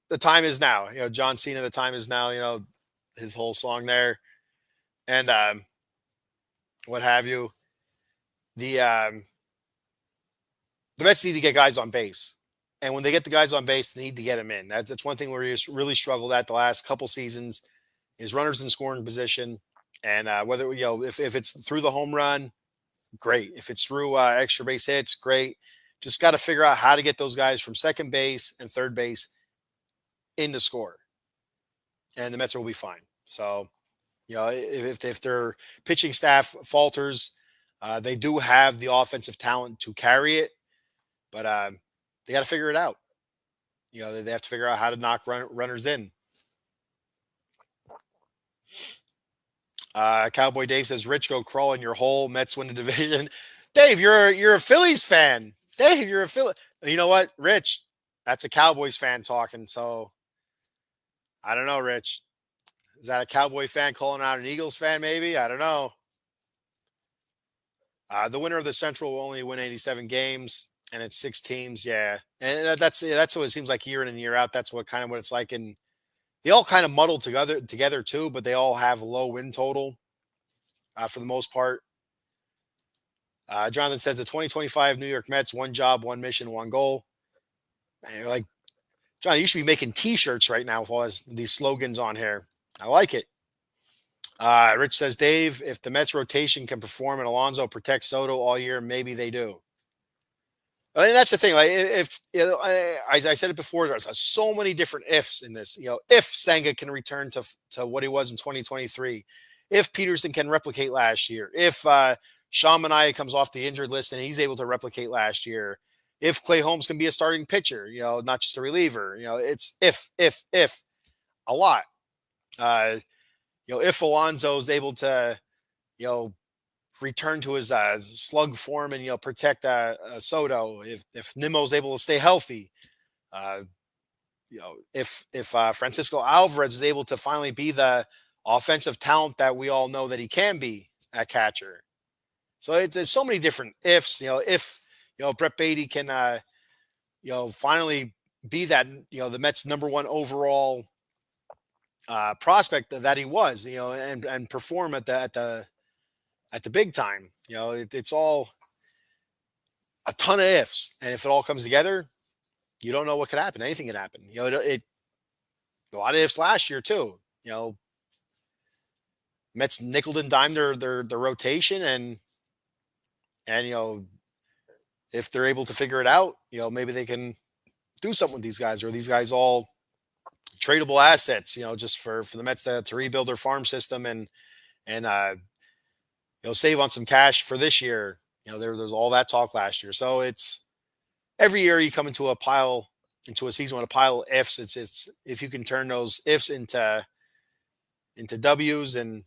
the time is now. John Cena. The time is now. His whole song there, and what have you. The Mets need to get guys on base. And when they get the guys on base, they need to get them in. That's one thing where we really struggled at the last couple seasons is runners in scoring position. And whether, if it's through the home run, great. If it's through extra base hits, great. Just got to figure out how to get those guys from second base and third base in the score. And the Mets will be fine. So, if their pitching staff falters, they do have the offensive talent to carry it. But they got to figure it out. They have to figure out how to knock runners in. Cowboy Dave says, "Rich, go crawl in your hole. Mets win the division." Dave, you're a Phillies fan. Dave, you're a Philly. You know what, Rich? That's a Cowboys fan talking. So I don't know, Rich. Is that a Cowboy fan calling out an Eagles fan? Maybe, I don't know. The winner of the Central will only win 87 games. And it's 6 teams, yeah, and that's what it seems like year in and year out. That's what it's like, and they all kind of muddle together too. But they all have a low win total for the most part. Jonathan says the 2025 New York Mets: one job, one mission, one goal. Man, you're like, John, you should be making T-shirts right now with all these slogans on here. I like it. Rich says, Dave, if the Mets rotation can perform and Alonso protects Soto all year, maybe they do. And that's the thing. Like, if I said it before, there's so many different ifs in this. If Senga can return to what he was in 2023, if Peterson can replicate last year, if Sean Manaea comes off the injured list and he's able to replicate last year, if Clay Holmes can be a starting pitcher, not just a reliever, it's if a lot. If Alonso is able to, return to his slug form and protect Soto. If Nimmo's able to stay healthy, if Francisco Alvarez is able to finally be the offensive talent that we all know that he can be at catcher. So there's so many different ifs. If Brett Beatty can finally be that the Mets #1 overall prospect that he was, and perform at the big time. It's all a ton of ifs. And if it all comes together, you don't know what could happen. Anything can happen. A lot of ifs last year too. Mets nickel and dime their rotation and if they're able to figure it out, maybe they can do something with these guys, or these guys all tradable assets, just for the Mets to rebuild their farm system and save on some cash for this year. There's all that talk last year. So it's every year you come into a season with a pile of ifs. It's if you can turn those ifs into W's, and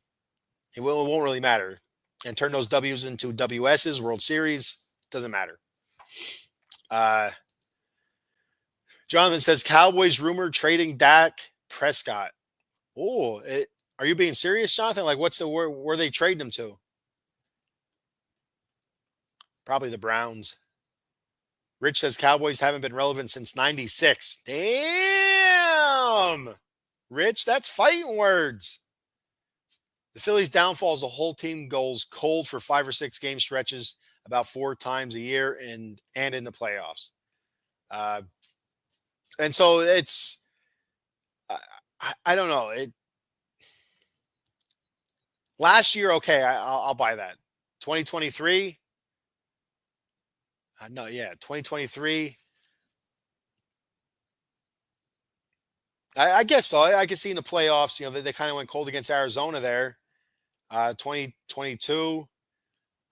it won't really matter. And turn those W's into WS's, World Series, doesn't matter. Jonathan says Cowboys rumored trading Dak Prescott. Oh, are you being serious, Jonathan? Like, where they trading him to? Probably the Browns. Rich says Cowboys haven't been relevant since '96. Damn, Rich, that's fighting words. The Phillies' downfall is the whole team goes cold for 5 or 6 game stretches about 4 times a year and in the playoffs. And so it's I don't know. Last year, okay, I'll buy that. 2023, no, yeah, 2023. I guess so. I can see in the playoffs, they kind of went cold against Arizona there. 2022,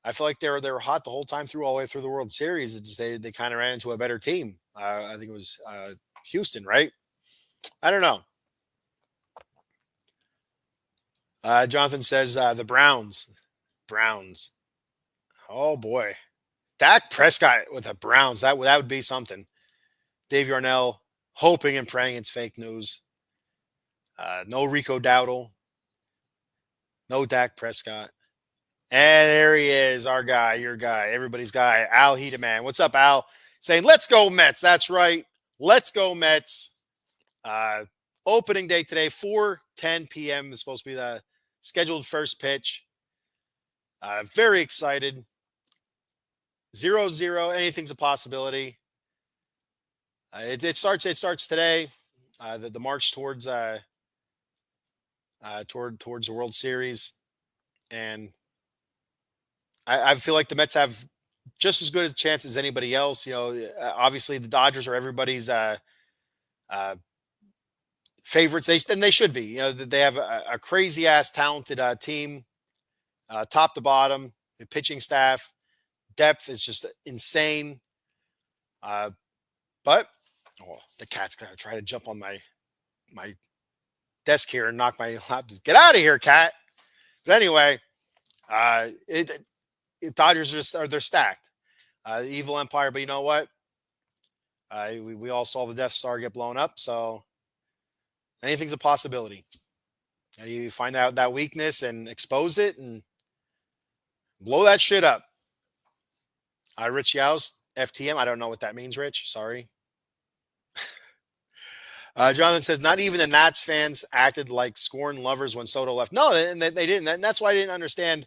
I feel like they were hot the whole time through, all the way through the World Series. It's just they kind of ran into a better team. I think it was Houston, right? I don't know. Jonathan says the Browns. Browns. Oh boy, Dak Prescott with the Browns. That would be something. Dave Yarnell hoping and praying it's fake news. No Rico Dowdle. No Dak Prescott. And there he is, our guy, your guy, everybody's guy, Al Hedeman. What's up, Al? Saying, let's go Mets. That's right. Let's go Mets. Opening day today, 4:10 p.m. is supposed to be the scheduled first pitch. Very excited. 0-0. Anything's a possibility. It starts today. The march towards towards the World Series, and I feel like the Mets have just as good a chance as anybody else. Obviously the Dodgers are everybody's favorites. They should be. They have a crazy ass talented team, top to bottom. The pitching staff depth is just insane. But the cat's gonna try to jump on my desk here and knock my laptop. Get out of here, cat. But anyway, Dodgers they're stacked. Evil Empire, but you know what? We all saw the Death Star get blown up, so anything's a possibility. You find out that weakness and expose it and blow that shit up. Rich Yaus, FTM. I don't know what that means, Rich. Sorry. Jonathan says, not even the Nats fans acted like scorn lovers when Soto left. No, and they didn't. And that's why I didn't understand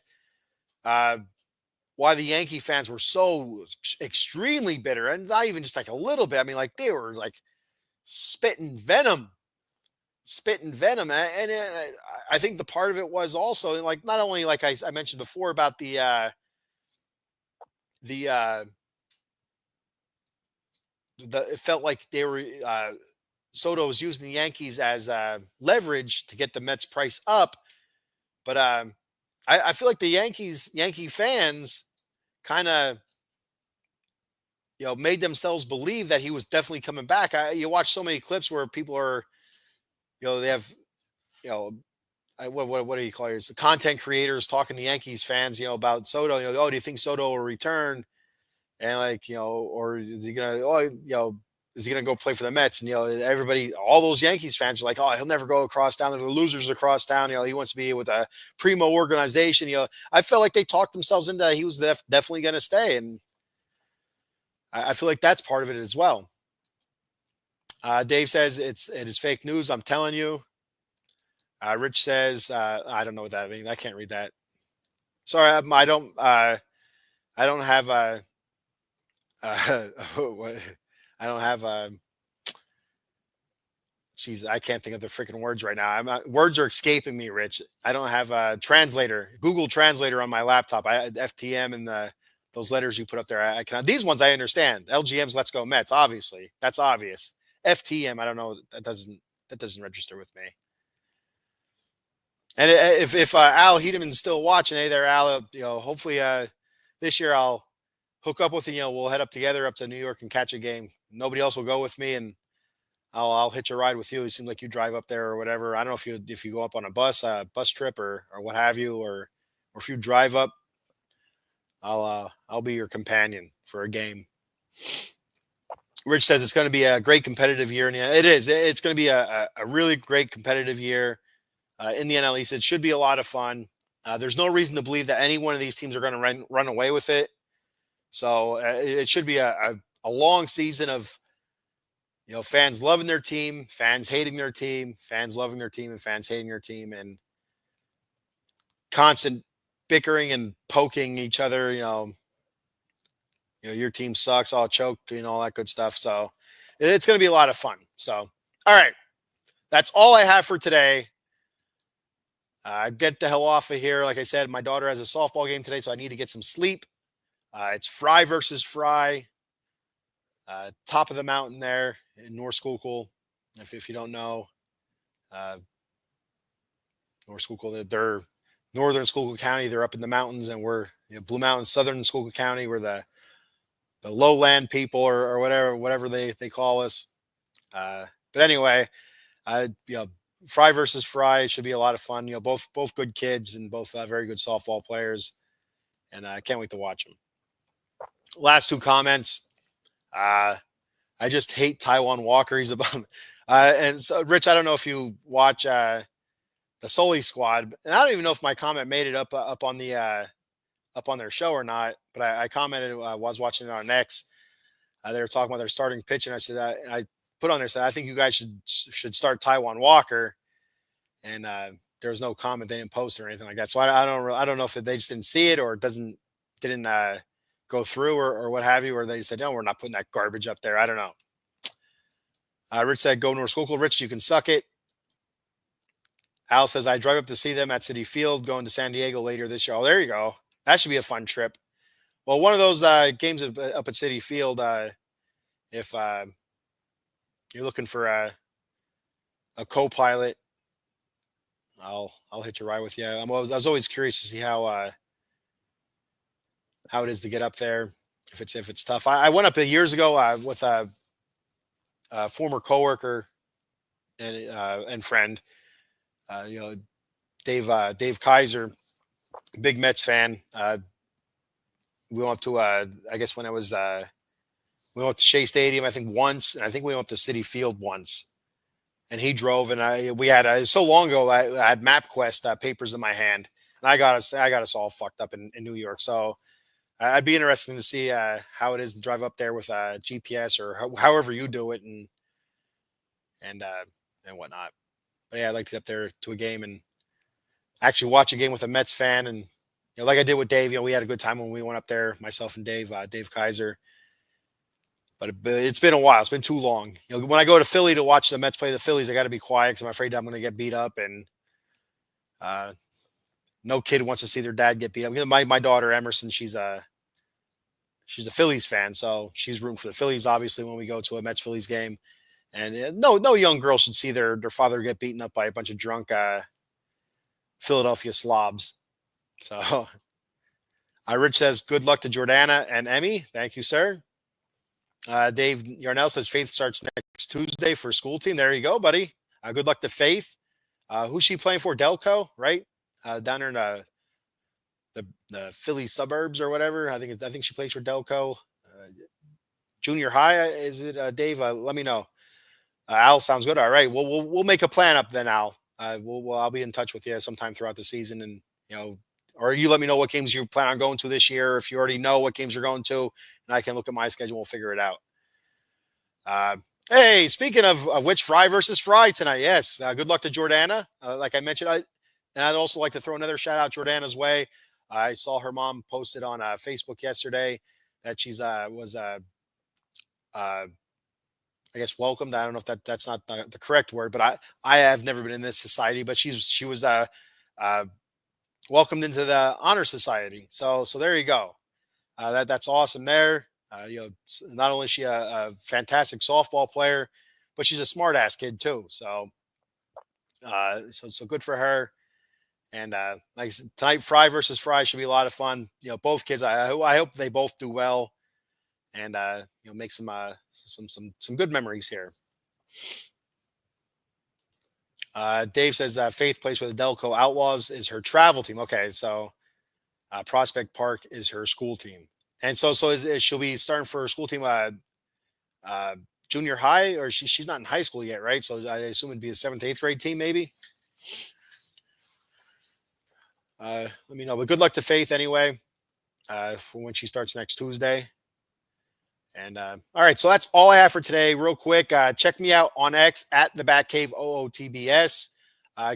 why the Yankee fans were so extremely bitter. And not even just like a little bit. I mean, like they were like spitting venom. And I think the part of it was also like, not only like I mentioned before about it felt like they were Soto was using the Yankees as leverage to get the Mets price up. But I feel like the Yankee fans kind of, made themselves believe that he was definitely coming back. You watch so many clips where people are, they have, what do you call it? It's the content creators talking to Yankees fans, about Soto. Oh, do you think Soto will return? And like, or is he gonna? Is he going to go play for the Mets? And, everybody, all those Yankees fans are like, oh, he'll never go across town. They're the losers across town. He wants to be with a primo organization. I felt like they talked themselves into that he was definitely going to stay. And I feel like that's part of it as well. Dave says it is fake news. I'm telling you. Rich says, I don't know what that means. I can't read that. Sorry. I don't have what? I don't have I can't think of the freaking words right now. Words are escaping me, Rich. I don't have a translator, Google Translator on my laptop. FTM and those letters you put up there. I can. These ones I understand. LGM's Let's Go Mets. Obviously, that's obvious. FTM, I don't know. That doesn't register with me. And if Al Hedeman's still watching, hey there, Al. Hopefully this year I'll hook up with you. We'll head up together up to New York and catch a game. Nobody else will go with me, and I'll hitch a ride with you. It seems like you drive up there or whatever. I don't know if you go up on a bus trip or what have you, or if you drive up, I'll be your companion for a game. Rich says it's going to be a great competitive year, and it is. It's going to be a really great competitive year in the NL East. It should be a lot of fun. There's no reason to believe that any one of these teams are going to run away with it. So it should be a a long season of fans loving their team, fans hating their team, fans loving their team, and fans hating their team, and constant bickering and poking each other. Your team sucks, all choked, all that good stuff. So it's going to be a lot of fun. So, all right, that's all I have for today. Get the hell off of here. Like I said, my daughter has a softball game today, so I need to get some sleep. It's Fry versus Fry, top of the mountain there in North Schuylkill. If you don't know, uh, North Schuylkill, they're northern Schuylkill County. They're up in the mountains, and we're Blue Mountains, southern Schuylkill County. We're the lowland people or whatever they call us. But anyway, Fry versus Fry should be a lot of fun. Both good kids and both very good softball players, and I can't wait to watch them. Last two comments. I just hate Taijuan Walker. He's about, and so Rich, I don't know if you watch the Sully Squad, and I don't even know if my comment made it up on the up on their show or not. But I commented, was watching it on X. They were talking about their starting pitch, and I said, and I put on there, said I think you guys should start Taijuan Walker, and there was no comment. They didn't post or anything like that. So I don't know if they just didn't see it or didn't go through or what have you, or they said, no, we're not putting that garbage up there. I don't know. Rich said, go North Schuylkill. Rich, you can suck it. Al says, I drive up to see them at Citi Field, going to San Diego later this year. Oh, there you go. That should be a fun trip. Well, one of those games up at Citi Field, if you're looking for a co-pilot, I'll hit you right with you. I was always curious to see how it is to get up there. If it's tough. I went up years ago with a former coworker and friend. Dave Kaiser, big Mets fan. We went up to I guess when I was we went to Shea Stadium I think once, and I think we went up to Citi Field once. And he drove, and we had so long ago I had MapQuest papers in my hand, and I got us all fucked up in New York. So I'd be interested to see how it is to drive up there with GPS or however you do it and whatnot. But yeah, I'd like to get up there to a game and actually watch a game with a Mets fan. And like I did with Dave, we had a good time when we went up there, myself and Dave Kaiser. But it's been a while. It's been too long. When I go to Philly to watch the Mets play the Phillies, I got to be quiet because I'm afraid I'm going to get beat up. And no kid wants to see their dad get beat up. My daughter Emerson, she's a Phillies fan, so she's rooting for the Phillies. Obviously, when we go to a Mets Phillies game, and no young girl should see their father get beaten up by a bunch of drunk Philadelphia slobs. So, Rich says, "Good luck to Jordana and Emmy." Thank you, sir. Dave Yarnell says Faith starts next Tuesday for school team. There you go, buddy. Good luck to Faith. Who's she playing for? Delco, right? Down there in the Philly suburbs or whatever. I think she plays for Delco. Junior high, is it, Dave? Let me know. Al, sounds good. All right. Well, we'll make a plan up then, Al. I'll be in touch with you sometime throughout the season, and or you let me know what games you plan on going to this year. If you already know what games you're going to, and I can look at my schedule, we'll figure it out. Hey, speaking of which, Fry versus Fry tonight. Yes. Good luck to Jordana. Like I mentioned, I'd also like to throw another shout out Jordana's way. I saw her mom posted on Facebook yesterday that she's was I guess welcomed. I don't know if that's not the correct word, but I have never been in this society, but she was welcomed into the honor society. So there you go. That's awesome there. Not only is she a fantastic softball player, but she's a smart ass kid too. So good for her. And like I said, tonight, Fry versus Fry should be a lot of fun. Both kids. I hope they both do well, and make some good memories here. Dave says Faith plays for the Delco Outlaws. Is her travel team. Okay, so Prospect Park is her school team, and so she'll be starting for her school team. Junior high, or she's not in high school yet, right? So I assume it'd be a 7th, 8th grade team, maybe. Let me know. But good luck to Faith anyway for when she starts next Tuesday. And all right, so that's all I have for today. Real quick, check me out on X at the Batcave OOTBS.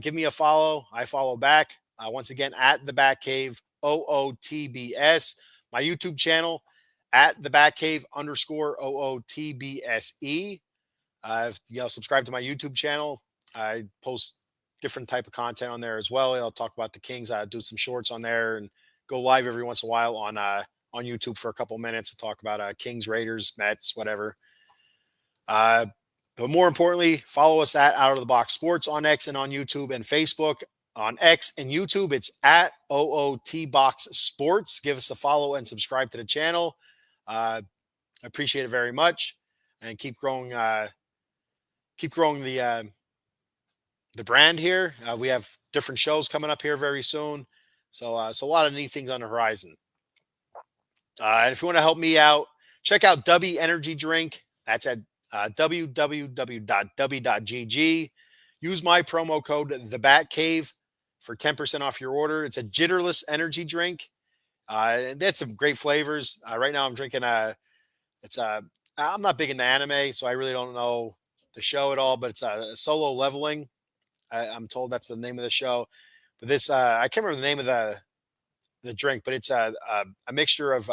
Give me a follow. I follow back. Once again, at the Batcave OOTBS. My YouTube channel at the Batcave _ OOTBSE. Subscribe to my YouTube channel. I post different type of content on there as well. I'll talk about the Kings. I do some shorts on there and go live every once in a while on YouTube for a couple minutes to talk about Kings, Raiders, Mets, whatever. But more importantly, follow us at Out of the Box Sports on X and on YouTube and Facebook. On X and YouTube, it's at OOTBox Sports. Give us a follow and subscribe to the channel. I appreciate it very much, and keep growing the brand here. We have different shows coming up here very soon, so a lot of neat things on the horizon. And if you want to help me out, check out W Energy Drink. That's at www.w.gg. Use my promo code TheBatCave for 10% off your order. It's a jitterless energy drink. And they had some great flavors. Right now I'm drinking I'm not big into anime, so I really don't know the show at all, but it's a Solo Leveling. I'm told that's the name of the show. But this, I can't remember the name of the drink, but it's a mixture of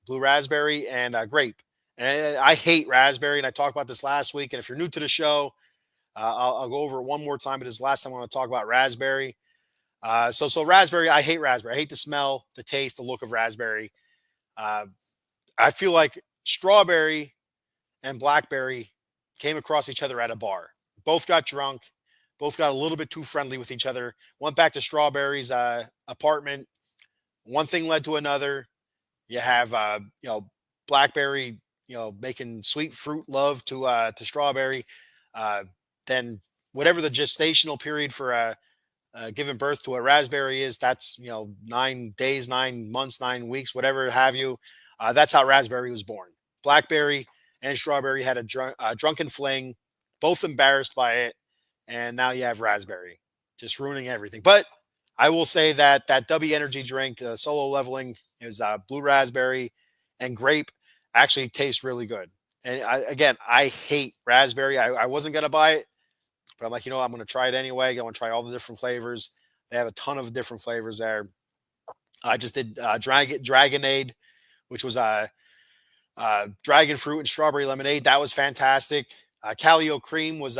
blue raspberry, and grape. And I hate raspberry, and I talked about this last week. And if you're new to the show, I'll go over it one more time, but this is the last time I want to talk about raspberry. So raspberry, I hate raspberry. I hate the smell, the taste, the look of raspberry. I feel like strawberry and blackberry came across each other at a bar. Both got drunk. Both got a little bit too friendly with each other. Went back to strawberry's apartment. One thing led to another. You have blackberry, making sweet fruit love to strawberry. Then whatever the gestational period for giving birth to a raspberry is, that's 9 days, 9 months, 9 weeks, whatever have you. That's how raspberry was born. Blackberry and strawberry had a drunken fling, both embarrassed by it, and now you have raspberry, just ruining everything. But I will say that W Energy drink, Solo Leveling, is blue raspberry and grape, actually tastes really good. And I hate raspberry. I wasn't going to buy it, but I'm like, I'm going to try it anyway. I want to try all the different flavors. They have a ton of different flavors there. I just did Dragonade, which was dragon fruit and strawberry lemonade. That was fantastic. Calio Cream was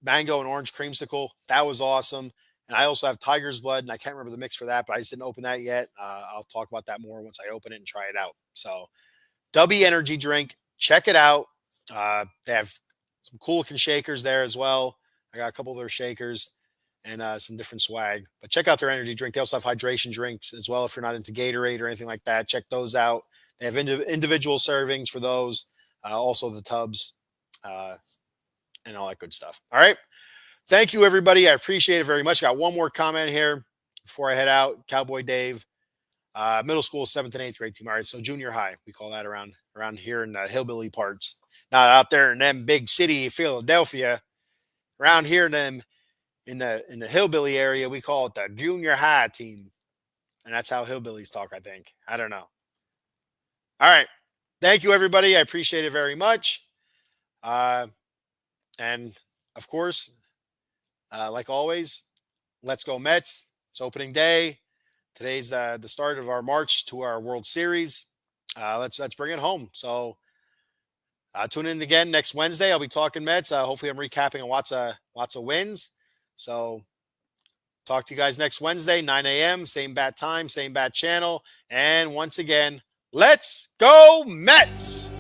mango and orange creamsicle. That was awesome. And I also have Tiger's Blood, and I can't remember the mix for that, but I just didn't open that yet. I'll talk about that more once I open it and try it out. So W Energy drink, check it out. They have some cool looking shakers there as well. I got a couple of their shakers and some different swag, but check out their energy drink. They also have hydration drinks as well. If you're not into Gatorade or anything like that, check those out. They have individual servings for those. Also the tubs and all that good stuff. All right. Thank you, everybody. I appreciate it very much. Got one more comment here before I head out. Cowboy Dave, middle school, 7th and 8th grade team. All right, so junior high, we call that around here in the hillbilly parts. Not out there in them big city, Philadelphia. Around here in the hillbilly area, we call it the junior high team, and that's how hillbillies talk, I think. I don't know. All right, thank you, everybody. I appreciate it very much. And of course, like always, let's go Mets. It's opening day. Today's the start of our march to our World Series. Let's bring it home. So tune in again next Wednesday. I'll be talking Mets. Hopefully, I'm recapping lots of wins. So talk to you guys next Wednesday, 9 a.m. Same bat time, same bat channel. And once again, let's go Mets!